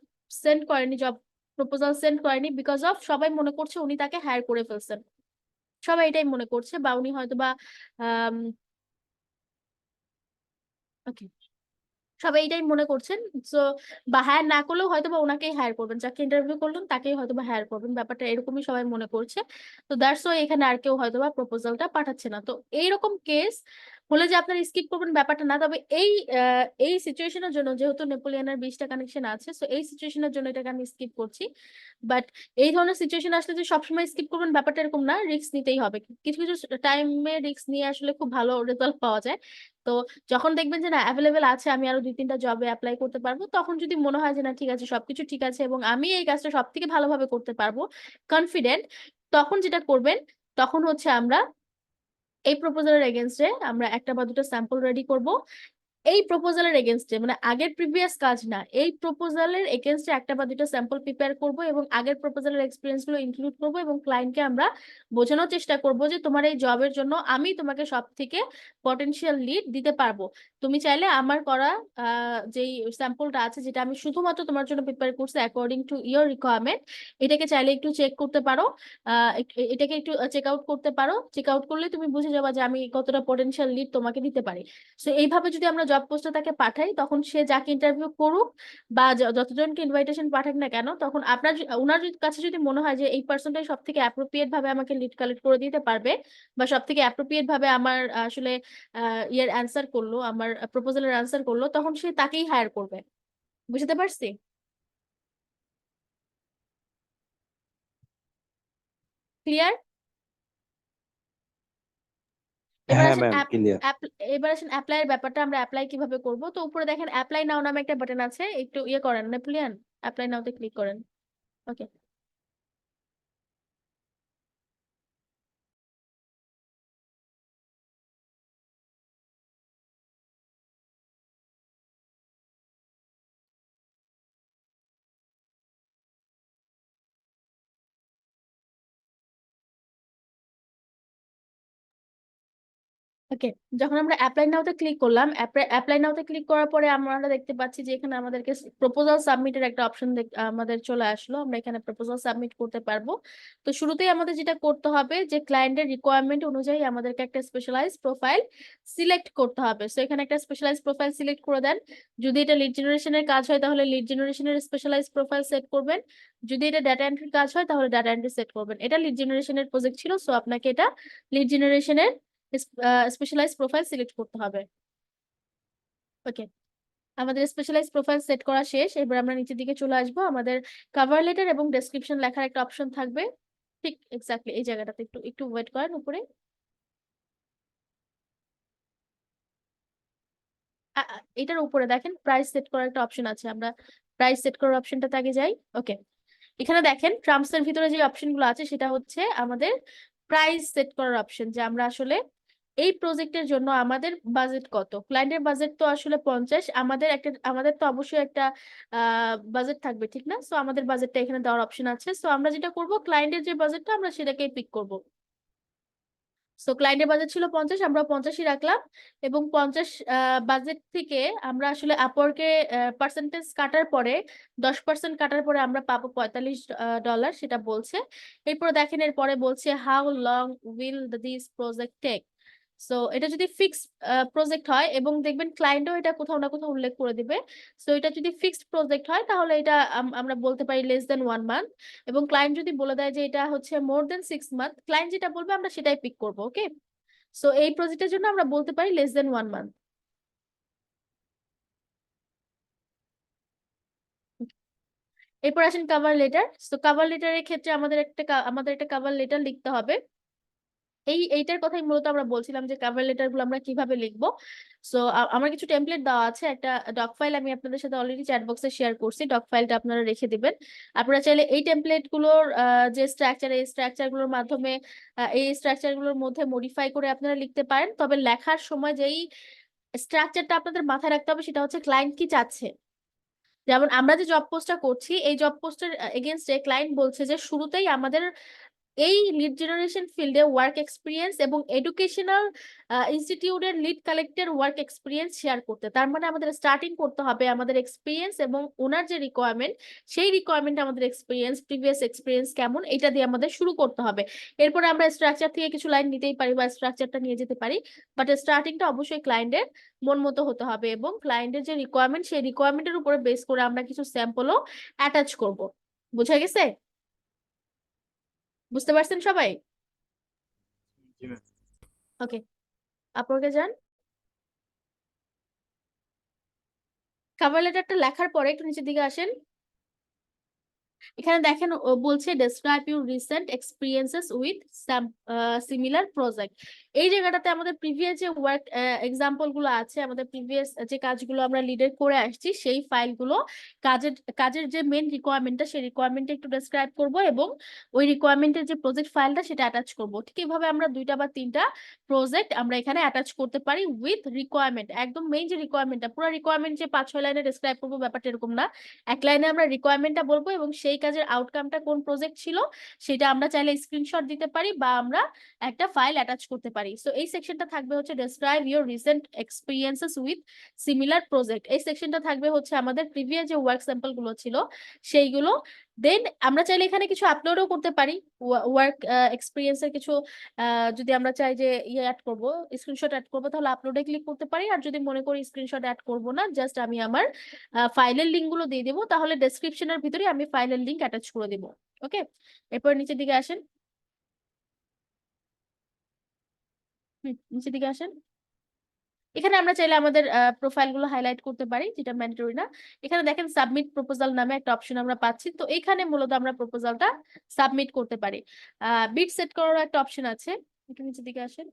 সেন্ড করেনি, জব প্রপোজাল সেন্ড করেনি, বিকজ অফ সবাই মনে করছে উনি তাকে হায়ার করে ফেলছেন। সবাই এটাই মনে করছে, বা উনি হয়তো বা ওকে, সবাই এটাই মনে করছেন। সো বা হায়ার না করলেও হয়তো বা ওনাকেই হায়ার করবেন, যাকে ইন্টারভিউ করলেন তাকেই হয়তো বা হায়ার করবেন, ব্যাপারটা এরকমই সবাই মনে করছে। তো দ্যাটস ওয়াই এখানে আর কেউ হয়তো বা প্রপোজালটা পাঠাচ্ছে না। তো এইরকম কেস হলে যে আপনারা স্কিপ করবেন ব্যাপারটা না। তবে এই সিচুয়েশনের জন্য যেহেতু নেপোলিয়ানের 20টা কানেকশন আছে, সো এই সিচুয়েশনের জন্য এটাকে আমি স্কিপ করছি। বাট এই ধরনের সিচুয়েশন আসলে যে সবসময় স্কিপ করবেন ব্যাপারটা এরকম না, রিস্ক নিতেই হবে। কিছু কিছু টাইমে রিস্ক নিয়ে আসলে খুব ভালো রেজাল্ট পাওয়া যায়। তো যখন দেখবেন যে না অ্যাভেলেবেল আছে, আমি আরো 2-3টা জবে অ্যাপ্লাই করতে পারবো, তখন যদি মনে হয় যে না ঠিক আছে সবকিছু ঠিক আছে এবং আমি এই কাজটা সব থেকে ভালোভাবে করতে পারবো, কনফিডেন্ট, তখন যেটা করবেন, তখন হচ্ছে আমরা এই প্রপোজালের এগেনস্টে আমরা একটা বা দুটো স্যাম্পল রেডি করব। এই প্রপোজালের এগেনস্টে মানে আগের প্রিভিয়াস কাজ না, এই প্রপোজালের এগেনস্টে একটা বা দুটো স্যাম্পল প্রিপেয়ার করব এবং আগের প্রপোজালের এক্সপিরিয়েন্স গুলো ইনক্লুড করব, এবং ক্লায়েন্টকে আমরা বোঝানোর চেষ্টা করব যে তোমার এই জবের জন্য আমি তোমাকে সব থেকে পটেনশিয়াল লিড দিতে পারবো। তুমি চাইলে আমার করা যেই স্যাম্পলটা আছে, যেটা আমি শুধুমাত্র তোমার জন্য প্রিপেয়ার করছি অ্যাকর্ডিং টু ইয়োর রিকোয়ারমেন্ট, এটাকে চাইলে একটু চেক করতে পারো। এটাকে একটু চেক আউট করতে পারো। চেক আউট করলে তুমি বুঝে যাবা যে আমি কতটা পটেনশিয়াল লিড তোমাকে দিতে পারি। সো এইভাবে যদি আমরা জব পোস্টে তাকে পাঠাই, তখন সে যাকে ইন্টারভিউ করুক বা যতজনকে ইনভাইটেশন পাঠাক না কেন, তখন ওনার কাছে যদি মনে হয় যে এই পার্সনটাই সব থেকে অ্যাপ্রোপ্রিয়েট ভাবে আমাকে লিড কালেক্ট করে দিতে পারবে, বা সব থেকে অ্যাপ্রোপ্রিয়েট ভাবে আমার আসলে ইয়ের অ্যান্সার করলো, আমার প্রপোজালের অ্যান্সার করলো, তখন সে তাকেই হায়ার করবে। বুঝতে পারছি? ক্লিয়ার? এবার হ্যাঁ আসেন ম্যাম, ক্লিয়ার। এবার আসেন অ্যাপ্লাই এর ব্যাপারটা, আমরা অ্যাপ্লাই কিভাবে করব। তো উপরে দেখেন অ্যাপ্লাই নাও নামে একটা বাটন আছে, একটু ইয়ে করেন নেপোলিয়ান, অ্যাপ্লাই নাওতে ক্লিক করেন। ওকে। ওকে, যখন আমরা অ্যাপ্লাই নাওতে ক্লিক করলাম, অ্যাপ্লাই নাওতে ক্লিক করার পরে আমরা দেখতে পাচ্ছি যে এখানে আমাদেরকে প্রপোজাল সাবমিটের একটা অপশন আমাদের চলে আসলো। আমরা এখানে প্রপোজাল সাবমিট করতে পারবো। তো শুরুতেই আমাদের যেটা করতে হবে যে ক্লায়েন্টের রিকোয়ারমেন্ট অনুযায়ী আমাদেরকে একটা স্পেশালাইজ প্রোফাইল সিলেক্ট করতে হবে। সো এখানে একটা স্পেশালাইজ প্রোফাইল সিলেক্ট করে দেন। যদি এটা লিড জেনারেশনের কাজ হয় তাহলে লিড জেনারেশনের স্পেশালাইজ প্রোফাইল সেট করবেন। যদি এটা ডাটা এন্ট্রির কাজ হয় তাহলে ডাটা এন্ট্রি সেট করবেন। এটা লিড জেনারেশনের প্রজেক্ট ছিল, সো আপনাকে এটা লিড জেনারেশনের স্পেশালাইজ প্রোফাইল সিলেক্ট করতে হবে। ওকে। আমাদের স্পেশালাইজ প্রোফাইল সেট করা শেষ। এবার আমরা নিচের দিকে চলে আসবো। আমাদের কভার লেটার এবং ডেসক্রিপশন লেখার একটা অপশন থাকবে, ঠিক এক্স্যাক্টলি এই জায়গাটাতে। একটু একটু ওয়েট করেন উপরে। এটার উপরে দেখেন প্রাইস সেট করার একটা অপশন আছে, আমরা প্রাইস সেট করার অপশনটাতে আগে যাই। ওকে, এখানে দেখেন টার্মস এর ভিতরে যে অপশন গুলো আছে সেটা হচ্ছে আমাদের প্রাইস সেট করার অপশন, যে আমরা আসলে এই প্রজেক্টের জন্য আমাদের বাজেট কত। ক্লায়েন্টের বাজেট তো আসলে 50, আমাদের তো অবশ্যই একটা বাজেট থাকবে, ঠিক না? সো আমাদের বাজেটটা এখানে দেওয়ার অপশন আছে। সো আমরা যেটা করব, ক্লায়েন্টের যে বাজেটটা আমরা সেটাকেই পিক করব। সো ক্লায়েন্টের বাজেট ছিল 50, আমরা 50ই রাখলাম। এবং 50 বাজেট থেকে আমরা আসলে আপওয়ার্কে পার্সেন্টেজ কাটার পরে 10% কাটার পরে আমরা পাবো $45, সেটা বলছে। এরপরে দেখেন এরপরে বলছে how long will this project take. So এটা যদি ফিক্সড প্রজেক্ট হয়, এবং দেখবেন ক্লায়েন্টও এটা কোথাও না কোথাও উল্লেখ করে দিবে। সো এটা যদি ফিক্সড প্রজেক্ট হয় তাহলে এটা আমরা বলতে পারি less than 1 month। এবং ক্লায়েন্ট যদি বলে দেয় যে এটা হচ্ছে more than 6 month, ক্লায়েন্ট যেটা বলবে আমরা সেটাই পিক করবো। ওকে, সো এই প্রজেক্টের জন্য আমরা বলতে পারি less than 1 month। এরপর আসেন কভার লেটার। তো কভার লেটারের ক্ষেত্রে আমাদের একটা কভার লেটার লিখতে হবে। এইটার কথাই মূলত আমরা বলছিলাম যে কভার লেটার গুলো আমরা কিভাবে লিখবো। সো আমার কিছু টেমপ্লেট দেওয়া আছে, একটা ডক ফাইল আমি আপনাদের সাথে অলরেডি চ্যাট বক্সে শেয়ার করছি। ডক ফাইলটা আপনারা রেখে দিবেন। আপনারা চাইলে এই টেমপ্লেট গুলোর যে স্ট্রাকচার, এই স্ট্রাকচার গুলোর মাধ্যমে এই স্ট্রাকচার গুলোর মধ্যে মডিফাই করে আপনারা লিখতে পারেন। তবে লেখার সময় যেই স্ট্রাকচারটা আপনাদের মাথায় রাখতে হবে সেটা হচ্ছে ক্লায়েন্ট কি চাচ্ছে। যেমন আমরা যে জব পোস্টটা করছি, এই জব পোস্টের এগেনস্টে ক্লায়েন্ট বলছে যে শুরুতেই আমাদের এই লিড জেনারেশন ফিল্ডে ওয়ার্ক এক্সপিরিয়েন্স এবং এডুকেশনাল ইনস্টিটিউটের লিড কালেক্টের ওয়ার্ক এক্সপিরিয়েন্স শেয়ার করতে। তার মানে আমাদের স্টার্টিং করতে হবে আমাদের এক্সপিরিয়েন্স এবং ওনার যে রিকোয়ারমেন্ট, সেই রিকোয়ারমেন্ট আমাদের এক্সপিরিয়েন্স, প্রিভিয়াস এক্সপিরিয়েন্স কেমন, এটা দিয়ে আমাদের শুরু করতে হবে। এরপরে আমরা স্ট্রাকচার থেকে কিছু লাইন নিতেই পারি বা স্ট্রাকচারটা নিয়ে যেতে পারি, বাট স্টার্টিংটা অবশ্যই ক্লায়েন্টের মন মতো হতে হবে। এবং ক্লায়েন্টের যে রিকোয়ারমেন্ট, সেই রিকোয়ারমেন্টের উপরে বেস করে আমরা কিছু স্যাম্পলও অ্যাটাচ করব। বুঝা গেছে? বুঝতে পারছেন সবাই? জি ম্যাম। ওকে, আপলোডে যান। কভার লেটারটা লেখার পরে একটু নিচের দিকে আসেন। এখানে দেখেন ও বলছে describe your recent experiences with similar project. এই জায়গাটাতে আমাদের প্রিভিয়াস যে ওয়ার্ক এক্সাম্পল গুলো আছে, আমাদের প্রিভিয়াস যে কাজগুলো আমরা লিডের করে আসছি, সেই ফাইলগুলো, কাজের যে মেন রিকোয়ারমেন্টটা, সেই রিকোয়ারমেন্টটা একটু ডেসক্রাইব করব এবং ওই রিকোয়ারমেন্টের যে প্রজেক্ট ফাইলটা সেটা অ্যাটাচ করব। ঠিক এইভাবে আমরা 2টা বা 3টা প্রজেক্ট আমরা এখানে অ্যাটাচ করতে পারি উইথ রিকোয়ারমেন্ট। একদম মেইন যে রিকোয়ারমেন্টটা, পুরো রিকোয়ারমেন্ট যে 5-6 লাইনে ডেসক্রাইব করবো ব্যাপারটা এরকম না। এক লাইনে আমরা রিকোয়ারমেন্টটা বলবো এবং সেই কাজের আউটকামটা কোন প্রজেক্ট ছিল সেটা আমরা চাইলে স্ক্রিনশট দিতে পারি বা আমরা একটা ফাইল অ্যাটাচ করতে পারি। সো এই সেকশনটা থাকবে হচ্ছে describe your recent experiences with similar project. এই সেকশনটা থাকবে হচ্ছে আমাদের প্রিভিয়াস যে ওয়ার্ক স্যাম্পল গুলো ছিল সেইগুলো। দেন আমরা চাইলে এখানে কিছু আপলোডও করতে পারি, ওয়ার্ক এক্সপিরিয়েন্সের কিছু যদি আমরা চাই যে ইয়ে অ্যাড করবো, স্ক্রিনশট অ্যাড করবো, তাহলে আপলোডে ক্লিক করতে পারি। আর যদি মনে করি স্ক্রিনশট অ্যাড করবো না, জাস্ট আমি আমার ফাইলের লিঙ্ক গুলো দিয়ে দেবো, তাহলে ডেসক্রিপশনের ভিতরে আমি ফাইলের লিঙ্ক অ্যাটাচ করে দিব। ওকে, এরপর নিচের দিকে আসেন। নিচের দিকে আসেন। এখানে আমরা চাইলে আমাদের প্রোফাইল গুলো হাইলাইট করতে পারি, যেটা ম্যান্ডেটরি না। এখানে দেখেন সাবমিট প্রপোজাল নামে একটা অপশন আমরা পাচ্ছি, তো এখানে মূলত আমরা প্রপোজালটা সাবমিট করতে পারি। বিড সেট করার একটা অপশন আছে, একটু নিচের দিকে আসেন।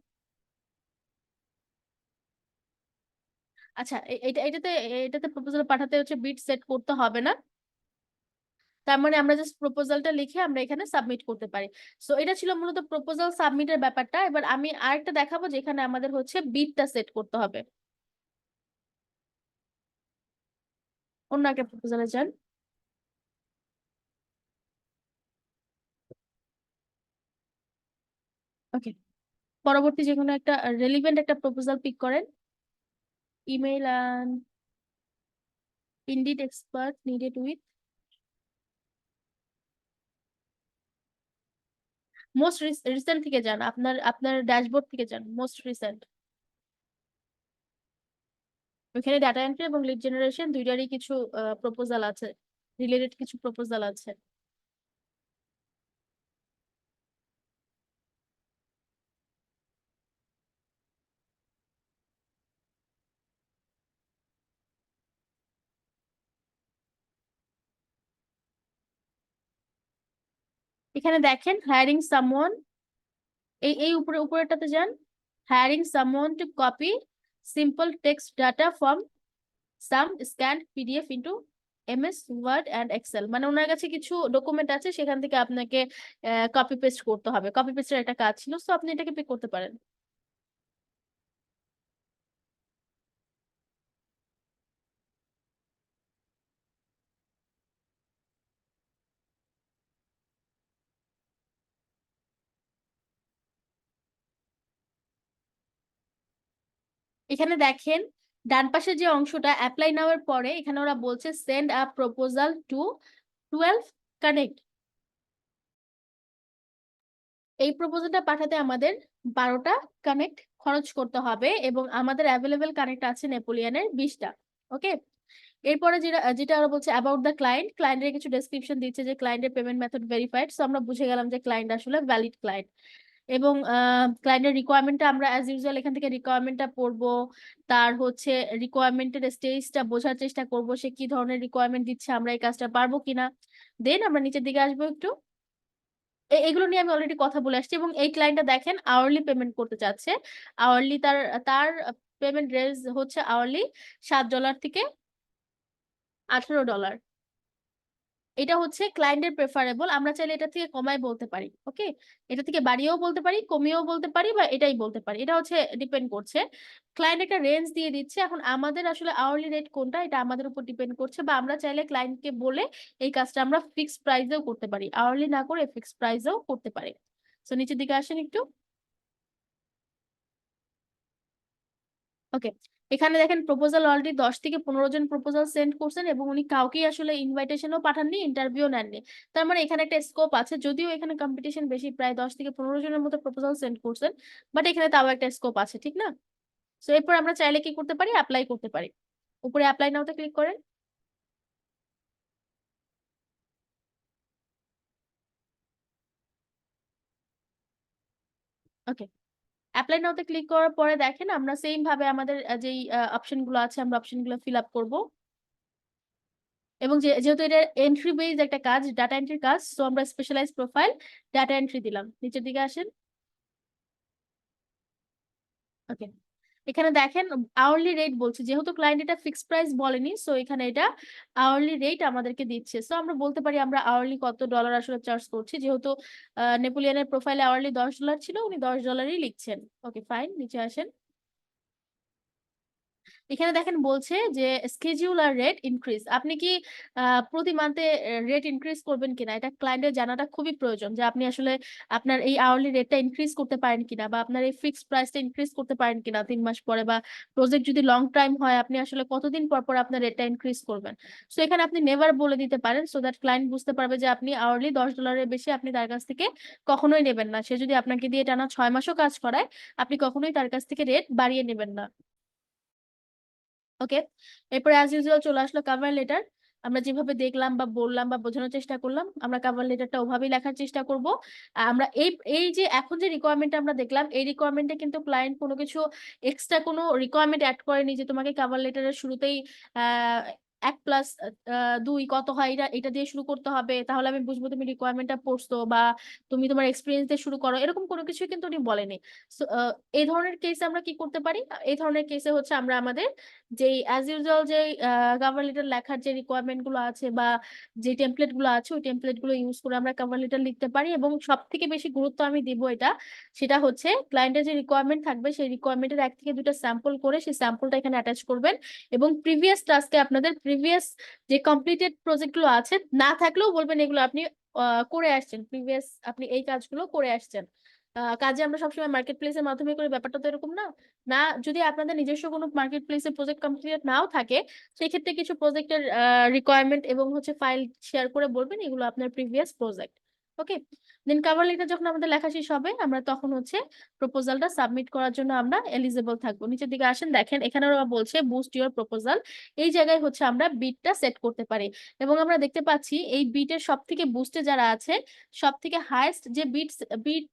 আচ্ছা, এটাতে প্রপোজাল পাঠাতে হচ্ছে বিড সেট করতে হবে না। তার মানে আমরা জাস্ট প্রপোজালটা লিখে আমরা এখানে সাবমিট করতে পারি। সো এটা ছিল মূলত প্রপোজাল সাবমিটের ব্যাপারটা। এবার আমি আরেকটা দেখাবো যেখানে আমাদের হচ্ছে বিটটা সেট করতে হবে। অন্য একটা প্রপোজালে যান। ওকে, পরবর্তী যে কোনো একটা রেলিভেন্ট একটা প্রপোজাল পিক করেন। Email and indeed expert needed with most recent থেকে যান, আপনার আপনার ড্যাশবোর্ড থেকে যান মোস্ট রিসেন্ট। ওইখানে ডাটা এন্ট্রি এবং লিড জেনারেশন দুইটারই কিছু প্রপোজাল আছে, রিলেটেড কিছু প্রপোজাল আছে। এখানে দেখেন হায়ারিং সামওয়ান, এই উপরেরটাতে যান, hiring someone to copy simple text data from some scanned PDF into MS Word and Excel. মানে ওনার কাছে কিছু ডকুমেন্ট আছে, সেখান থেকে আপনাকে কপি পেস্ট করতে হবে। কপি পেস্টের একটা কাজ ছিল, সো আপনি এটাকে পিক করতে পারেন। এখানে দেখেন ডান পাশে যে অংশটা অ্যাপ্লাই নাও এর পরে এখানে ওরা বলছে send a proposal to 12 connect. এই প্রপোজালটা পাঠাতে আমাদের 12টা কানেক্ট খরচ করতে হবে এবং আমাদের অ্যাভেলেবেল কানেক্ট আছে নেপোলিয়নের 20টা। ওকে, এরপরে যেটা যেটা ওরা বলছে অ্যাবাউট দ্য ক্লায়েন্ট, ক্লায়েন্টের কিছু ডেসক্রিপশন দিচ্ছে যে ক্লায়েন্টের পেমেন্ট মেথড ভেরিফাইড। সো আমরা বুঝে গেলাম যে ক্লায়েন্ট আসলে ভ্যালিড ক্লায়েন্ট। এবং ক্লায়েন্টের রিকোয়ারমেন্টটা আমরা অ্যাজ ইউজুয়াল এখান থেকে রিকোয়ারমেন্টটা পড়বো, তার হচ্ছে রিকোয়ারমেন্টের স্টেজটা বোঝার চেষ্টা করব, সে কি ধরনের রিকোয়ারমেন্ট দিচ্ছে, আমরা এই কাজটা পারবো কিনা। দেন আমরা নিচের দিকে আসবো একটু, এগুলো নিয়ে আমি অলরেডি কথা বলে আসছি। এবং এই ক্লায়েন্টটা দেখেন আওয়ারলি পেমেন্ট করতে চাচ্ছে। আওয়ারলি তার তার পেমেন্ট রেঞ্জ হচ্ছে আওয়ারলি $7 থেকে $18। এটা হচ্ছে ক্লায়েন্টের প্রেফারেবল, আমরা চাইলে এটা থেকে কমায় বলতে পারি। ওকে, এটা থেকে বাড়িয়েও বলতে পারি, কমিয়েও বলতে পারি, বা এটাই বলতে পারি। এটা হচ্ছে ডিপেন্ড করছে, ক্লায়েন্ট একটা রেঞ্জ দিয়ে দিচ্ছে। এখন আমাদের আসলে আওয়ারলি রেট কোনটা, এটা আমাদের উপর ডিপেন্ড করছে। বা আমরা চাইলে ক্লায়েন্টকে বলে এই কাজটা আমরা ফিক্সড প্রাইসেও করতে পারি, আওয়ারলি না করে ফিক্সড প্রাইসেও করতে পারি। তো নিচের দিকে আসেন একটু। ওকে, এখানে দেখেন প্রপোজাল অলরেডি 10 থেকে 15 জন প্রপোজাল সেন্ড করছেন এবং উনি কাউকেই আসলে ইনভাইটেশনও পাঠাননি, ইন্টারভিউ নেননি। তার মানে এখানে একটা স্কোপ আছে, যদিও এখানে কম্পিটিশন বেশি, প্রায় 10 থেকে 15 জনের মতো প্রপোজাল সেন্ড করছেন, বাট এখানে তাও একটা স্কোপ আছে, ঠিক না? সো এরপর আমরা চাইলে কি করতে পারি, অ্যাপ্লাই করতে পারি। উপরে অ্যাপ্লাই নাওতে ক্লিক করেন। ওকে, অ্যাপ্লাই নাওতে ক্লিক করার পরে দেখেন আমরা সেম ভাবে আমাদের যেই অপশন গুলো আছে আমরা অপশন গুলো ফিল আপ করবো। এবং যেহেতু এটা এন্ট্রি বেসড একটা কাজ, ডাটা এন্ট্রির কাজ, তো আমরা স্পেশালাইজ প্রোফাইল ডাটা এন্ট্রি দিলাম। নিচের দিকে আসেন। ওকে, এখানে দেখেন আওয়ারলি রেট বলছে, যেহেতু ক্লায়েন্ট এটা ফিক্সড প্রাইস বলেনি, সো এখানে এটা আওয়ারলি রেট আমাদেরকে দিচ্ছে। সো আমরা বলতে পারি আমরা আওয়ারলি কত ডলার আসলে চার্জ করছি, যেহেতু নেপোলিয়নের প্রোফাইলে আওয়ারলি $10 ছিল, উনি $10ই লিখছেন। ওকে ফাইন, নিচে আসেন। এখানে দেখেন বলছে যে স্কেডিউল আর রেট ইনক্রিজ। আপনি কি প্রতি মান্থে রেট ইনক্রিজ করবেন কিনা, এটা ক্লায়েন্টের জানাটা খুবই প্রয়োজন, যে আপনি আসলে আপনার এই আওয়ারলি রেটটা ইনক্রিজ করতে পারেন কিনা, বা আপনার এই ফিক্সড প্রাইসটা ইনক্রিজ করতে পারেন কিনা 3 মাস পরে, বা প্রজেক্ট যদি লং টাইম হয় আপনি আসলে কতদিন পর পর আপনার রেটটা ইনক্রিজ করবেন। সো এখানে আপনি নেভার বলে দিতে পারেন, সো দ্যাট ক্লায়েন্ট বুঝতে পারবে যে আপনি আওয়ারলি $10 বেশি আপনি তার কাছ থেকে কখনোই নেবেন না। সে যদি আপনাকে দিয়ে টানা 6 মাসও কাজ করায়, আপনি কখনোই তার কাছ থেকে রেট বাড়িয়ে নেবেন না। ওকে, এরপরে অ্যাজ ইউজুয়াল চলে আসলো কভার লেটার। আমরা যেভাবে দেখলাম বা বললাম বা বোঝানোর চেষ্টা করলাম, আমরা কভার লেটারটা ওভাবেই লেখার চেষ্টা করব। আমরা এই এই যে এখন যে রিকোয়ারমেন্ট আমরা দেখলাম, এই রিকোয়ারমেন্টে কিন্তু ক্লায়েন্ট কোনো কিছু এক্সট্রা কোনো রিকোয়ারমেন্ট অ্যাড করেনি যে তোমাকে কভার লেটারের শুরুতেই 1+2 কত হয় এটা এটা দিয়ে শুরু করতে হবে, তাহলে আমি বুঝবো তুমি রিকোয়ারমেন্টটা পড়ছো, বা তুমি তোমার এক্সপিরিয়েন্স দিয়ে শুরু করো, এরকম কোনো কিছু কিন্তু উনি বলেনি। So, এই ধরনের কেসে আমরা কি করতে পারি, এই ধরনের কেসে হচ্ছে আমরা আমাদের যেই অ্যাজ ইউজুয়াল যে কভার লেটার লেখার যে রিকোয়ারমেন্ট গুলো আছে বা যে টেমপ্লেট গুলো আছে, ওই টেমপ্লেট গুলো ইউজ করে আমরা কভার লেটার লিখতে পারি। এবং সব থেকে বেশি গুরুত্ব আমি দিব এটা, সেটা হচ্ছে ক্লায়েন্টের যে রিকোয়ারমেন্ট থাকবে সেই রিকোয়ারমেন্টের 1 থেকে 2টা স্যাম্পল করে সেই স্যাম্পলটা এখানে অ্যাটাচ করবেন। এবং প্রিভিয়াস টাস্কে আপনাদের প্রিভিয়াস যে কমপ্লিটেড প্রজেক্ট গুলো আছে, না থাকলেও বলবেন এগুলো আপনি করে আসছেন, প্রিভিয়াস আপনি এই কাজগুলো করে আসছেন। কাজে আমরা সবসময় মার্কেট প্লেসের মাধ্যমে করে, ব্যাপারটা তো এরকম না। না, যদি আপনাদের নিজস্ব কোনো মার্কেট প্লেসে প্রজেক্ট কমপ্লিট নাও থাকে, সেক্ষেত্রে কিছু প্রজেক্টের রিকোয়ারমেন্ট এবং হচ্ছে ফাইল শেয়ার করে বলবেন এগুলো আপনার প্রিভিয়াস প্রজেক্ট। ওকে, দেন কভার লেটার যখন আমাদের লেখা শেষ হবে, আমরা তখন হচ্ছে প্রপোজালটা সাবমিট করার জন্য আমরা এলিজিবল থাকবো। নিচের দিকে আসেন, দেখেন এখানে ওরা বলছে বুস্ট ইউর প্রপোজাল। এই জায়গায় হচ্ছে আমরা বিটটা সেট করতে পারি। এবং আমরা দেখতে পাচ্ছি এই বিটের সব থেকে বুস্টে যারা আছে, সব থেকে হাইয়েস্ট যে বিট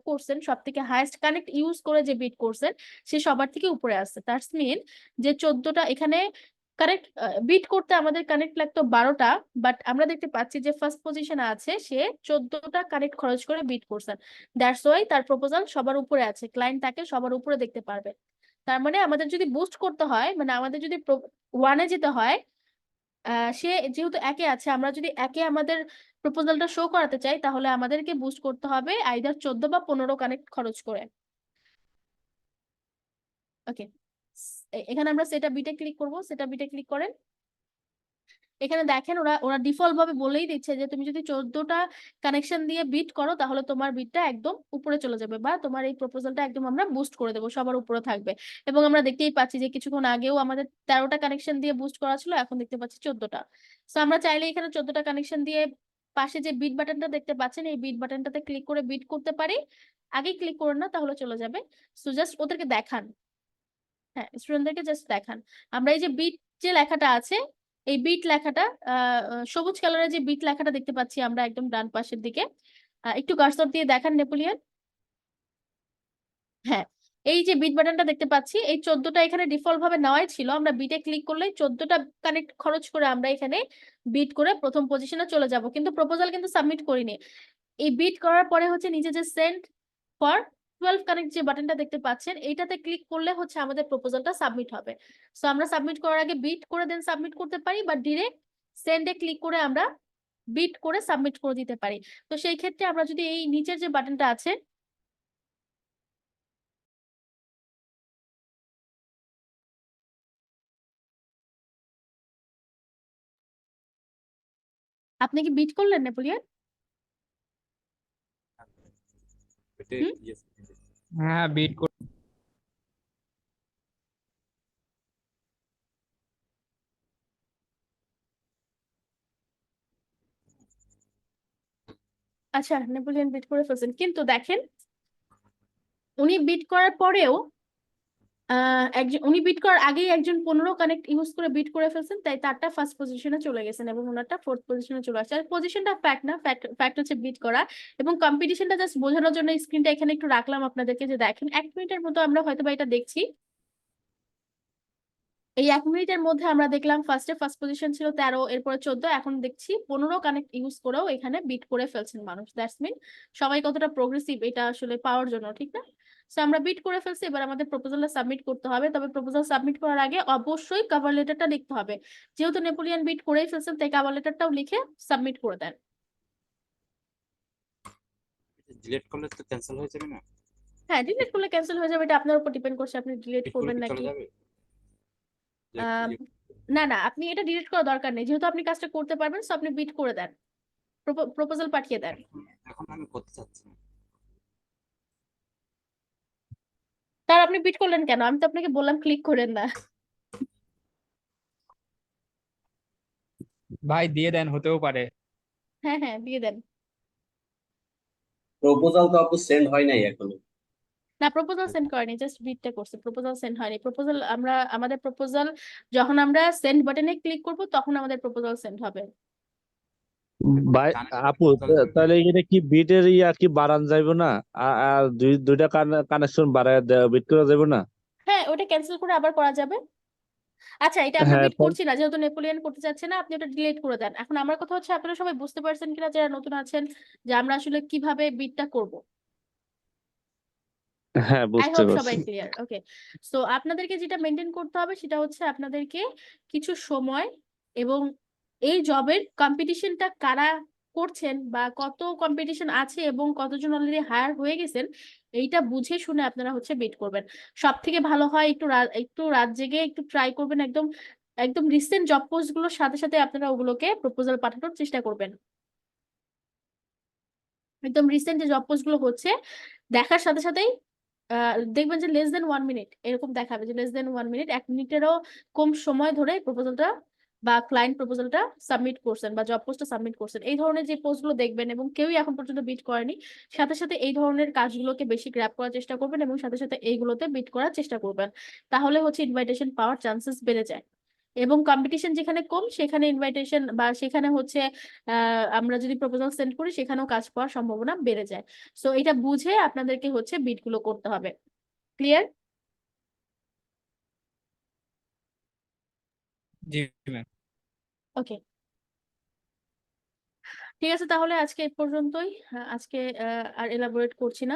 করছেন, সব থেকে হাইয়েস্ট কানেক্ট ইউজ করে যে বিট করছেন, সে সবার থেকে উপরে আসছে। দ্যাটস মিন যে 14টা এখানে কারেক্ট বিট করতে আমাদের কানেক্ট লাগতো 12টা, বাট আমরা দেখতে পাচ্ছি যে ফার্স্ট পজিশনে আছে সে 14টা কানেক্ট খরচ করে বিট করছেন। দ্যাটস ওয়াই তার প্রপোজাল সবার উপরে আছে, ক্লায়েন্ট তাকে সবার উপরে দেখতে পারবে। তার মানে আমাদের যদি বুস্ট করতে হয়, মানে আমাদের যদি ওয়ানে যেতে হয়, সে যেহেতু একে আছে, আমরা যদি একে আমাদের প্রপোজালটা শো করাতে চাই, তাহলে আমাদেরকে বুস্ট করতে হবে আইদার 14 বা 15 কানেক্ট খরচ করে। ওকে, এখানে আমরা সেটা বিটে ক্লিক করব, সেটা বিটে ক্লিক করেন। এখানে দেখেন ওরা ওরা ডিফল্ট ভাবে বলেই দিচ্ছে যে তুমি যদি 14টা কানেকশন দিয়ে বিট করো তাহলে তোমার বিটটা একদম উপরে চলে যাবে, বা তোমার এই প্রপোজালটা একদম আমরা বুস্ট করে দেবো, সবার উপরে থাকবে। এবং আমরা দেখতেই পাচ্ছি যে কিছুক্ষণ আগেও আমাদের 13টা কানেকশন দিয়ে বুস্ট করা ছিল, এখন দেখতে পাচ্ছি 14টা। সো আমরা চাইলে এখানে 14টা কানেকশন দিয়ে পাশে যে বিট বাটনটা দেখতে পাচ্ছেন, এই বিট বাটনটাতে ক্লিক করে বিট করতে পারি। আগে ক্লিক করেন না, তাহলে চলে যাবে। সো জাস্ট ওদেরকে দেখান, হ্যাঁ স্টুডেন্টদেরকে জাস্ট দেখান। আমরা এই যে বিট যে লেখাটা আছে, এই বিট লেখাটা সবুজ কালারের যে বিট লেখাটা দেখতে পাচ্ছি আমরা একদম ডান পাশের দিকে, একটু কার্সর দিয়ে দেখান নেপোলিয়ন। হ্যাঁ, এই যে বিট বাটনটা দেখতে পাচ্ছি, এই 14টা এখানে ডিফল্ট ভাবে নেওয়াই ছিল। আমরা বিটে ক্লিক করলে 14টা কানেক্ট খরচ করে আমরা এখানে বিট করে প্রথম পজিশনে চলে যাব, কিন্তু প্রপোজাল কিন্তু সাবমিট করিনি। এই বিট করার পরে হচ্ছে নিচে যে সেন্ড ফর 12 কানেক্ট যে বাটনটা দেখতে পাচ্ছেন, এইটাতে ক্লিক করলে হচ্ছে আমাদের প্রপোজালটা সাবমিট হবে। সো আমরা সাবমিট করার আগে বিট করে দেন সাবমিট করতে পারি, বা ডিরেক্ট সেন্ডে ক্লিক করে আমরা বিট করে সাবমিট করে দিতে পারি। তো সেই ক্ষেত্রে আমরা যদি এই নিচের যে বাটনটা আছে, আপনি কি বিট করলেন নেপোলিয়ন? এটা হুম? yes, হ্যাঁ বিট আচ্ছা, নেপোলিয়ন বিট করে ফেলছেন, কিন্তু দেখেন উনি বিট করার পরেও একজন, উনি বিট করার আগেই একজন 15 কানেক্ট ইউজ করে বিট করে ফেলছেন, তাই তারটা ফার্স্ট পজিশনে চলে গেছেন এবং ওনারটা ফোর্থ পজিশনে চলে আসছে। আর পজিশনটা ফ্যাক্ট না, ফ্যাক্ট হচ্ছে বিট করা। এবং কম্পিটিশনটা জাস্ট বোঝানোর জন্য স্ক্রিনটা এখানে একটু রাখলাম আপনাদেরকে, যে দেখেন 1 মিনিটের মতো আমরা হয়তো বা এটা দেখছি। এই 1 মিনিটের মধ্যে আমরা দেখলাম ফার্স্ট পজিশন ছিল 13, এরপরে 14, এখন দেখছি 15 কানেক্ট ইউজ করেও এখানে বিট করে ফেলছেন মানুষ। দ্যাটস মিন সবাই কতটা প্রোগ্রেসিভ এটা আসলে পাওয়ার জন্য, ঠিক না? সো আমরা বিট করে ফেলছি, এবার আমাদের প্রপোজালটা সাবমিট করতে হবে। তবে প্রপোজাল সাবমিট করার আগে অবশ্যই কভার লেটারটা লিখতে হবে। যেহেতু নেপোলিয়ন বিট করেই ফেলছেন, তাই কভার লেটারটাও লিখে সাবমিট করে দেন। ডিলিট করলে তো ক্যান্সেল হয়ে যাবে না? হ্যাঁ, ডিলিট করলে ক্যান্সেল হয়ে যাবে, এটা আপনার উপর ডিপেন্ড করছে আপনি ডিলিট ডিলিট করলে করবেন কি চলে নাকি। যাবে? আহ, না না, আপনি এটা ডিলিট করার দরকার নেই, যেহেতু আপনি কাজটা করতে পারবেন, সো আপনি বিট করে দেন, প্রপোজাল পাঠিয়ে দেন। এখন আমি করতে চাচ্ছি না। তার আপনি বিট করলেন কেন? আমি তো আপনাকে বললাম ক্লিক করেন না। ভাই দিয়ে দেন, হতেও পারে। হ্যাঁ হ্যাঁ, দিয়ে দেন। প্রপোজাল তো আপু সেন্ড হয় নাই এখনো। না, প্রপোজাল সেন্ড করেনি, জাস্ট বিটটা করছে, প্রপোজাল সেন্ড হয়নি। প্রপোজাল আমরা, আমাদের প্রপোজাল যখন আমরা সেন্ড বাটনে ক্লিক করব তখন আমাদের প্রপোজাল সেন্ড হবে। ভাই জানেন আপু, proposal তাহলে এখানে কি বিটের ইয়া কি বাড়ান যাইবো না? আর দুইটা কানেকশন বাড়ায় বিট করা যাবে না? হ্যাঁ, ওটা ক্যান্সেল করে আবার করা যাবে। আচ্ছা, এটা আমরা হ্যাঁ বিট করছি না, যেহেতু নেপোলিয়ন করতে চাচ্ছে না, আপনি ওটা ডিলিট করে দেন। এখন আমার কথা হচ্ছে আপনারা সবাই বুঝতে পারছেন কিনা যারা নতুন আছেন, যে আমরা আসলে কিভাবে বিটটা করব। হ্যাঁ, আই বুঝতে হোপ পারছি। সবাই ক্লিয়ার। ওকে, সো আপনাদেরকে যেটা মেনটেন করতে হবে সেটা হচ্ছে আপনাদেরকে কিছু সময় এবং এই জবের কম্পিটিশনটা কারা করছেন বা কত কম্পিটিশন আছে এবং কতজন অলরেডি হায়ার হয়ে গেছেন, এইটা বুঝে শুনে আপনারা হচ্ছে বিট করবেন। সব থেকে ভালো হয় একটু রাত জেগে একটু ট্রাই করবেন, একদম একদম রিসেন্ট জব পোস্ট গুলোর সাথে সাথে আপনারা ওগুলোকে প্রপোজাল পাঠানোর চেষ্টা করবেন। একদম রিসেন্ট যে জব পোস্ট গুলো হচ্ছে দেখার সাথে সাথেই দেখবেন যে লেস দেন 1 মিনিট এরকম দেখাবে, যে লেস দেন 1 মিনিট, 1 মিনিটেরও কম সময় ধরে প্রপোজালটা বা ক্লায়েন্ট প্রপোজালটা সাবমিট করছেন বা জব পোস্টটা সাবমিট করছেন। এই ধরনের যে পোস্টগুলো দেখবেন এবং কেউই এখন পর্যন্ত বিট করেনি, সাথে সাথে এই ধরনের কাজগুলোকে বেশি গ্র্যাব করার চেষ্টা করবেন এবং সাথে সাথে এইগুলোতে বিট করার চেষ্টা করবেন। তাহলে হচ্ছে ইনভাইটেশন পাওয়ার চান্সেস বেড়ে যায়। এবং কম্পিটিশন যেখানে কম সেখানে ইনভাইটেশন বা সেখানে হচ্ছে আমরা যদি প্রপোজাল সেন্ড করি সেখানেও কাজ পাওয়ার সম্ভাবনা বেড়ে যায়। সো এটা বুঝে আপনাদেরকে হচ্ছে বিট গুলো করতে হবে। ক্লিয়ার? জি ম্যাম। ওকে, ঠিক আছে, তাহলে আজকে এই পর্যন্তই। আজকে আর এলাবোরেট করছি না।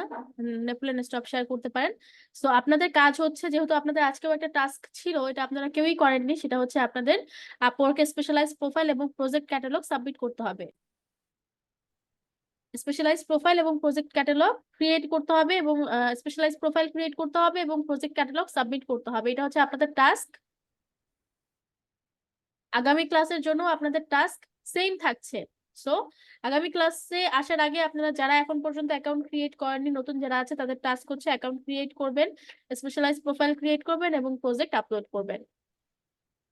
নেপোলিয়ন স্টপ শেয়ার করতে পারেন। সো আপনাদের কাজ হচ্ছে, যেহেতু আপনাদের আজকেও একটা টাস্ক ছিল, এটা আপনারা কেউই করেননি, সেটা হচ্ছে আপনাদের আপওয়ার্কে স্পেশালাইজ প্রোফাইল এবং প্রজেক্ট ক্যাটালগ সাবমিট করতে হবে। স্পেশালাইজ প্রোফাইল এবং প্রজেক্ট ক্যাটালগ ক্রিয়েট করতে হবে, এবং স্পেশালাইজ প্রোফাইল ক্রিয়েট করতে হবে এবং প্রজেক্ট ক্যাটালগ সাবমিট করতে হবে। এটা হচ্ছে আপনাদের টাস্ক। আগামী ক্লাসের জন্য আপনাদের টাস্ক সেম থাকছে। সো আগামী ক্লাসে আসার আগে আপনারা যারা এখন পর্যন্ত অ্যাকাউন্ট ক্রিয়েট করেননি, নতুন যারা আছে, তাদের টাস্ক হচ্ছে অ্যাকাউন্ট ক্রিয়েট করবেন, স্পেশালাইজ প্রোফাইল ক্রিয়েট করবেন এবং প্রজেক্ট আপলোড করবেন।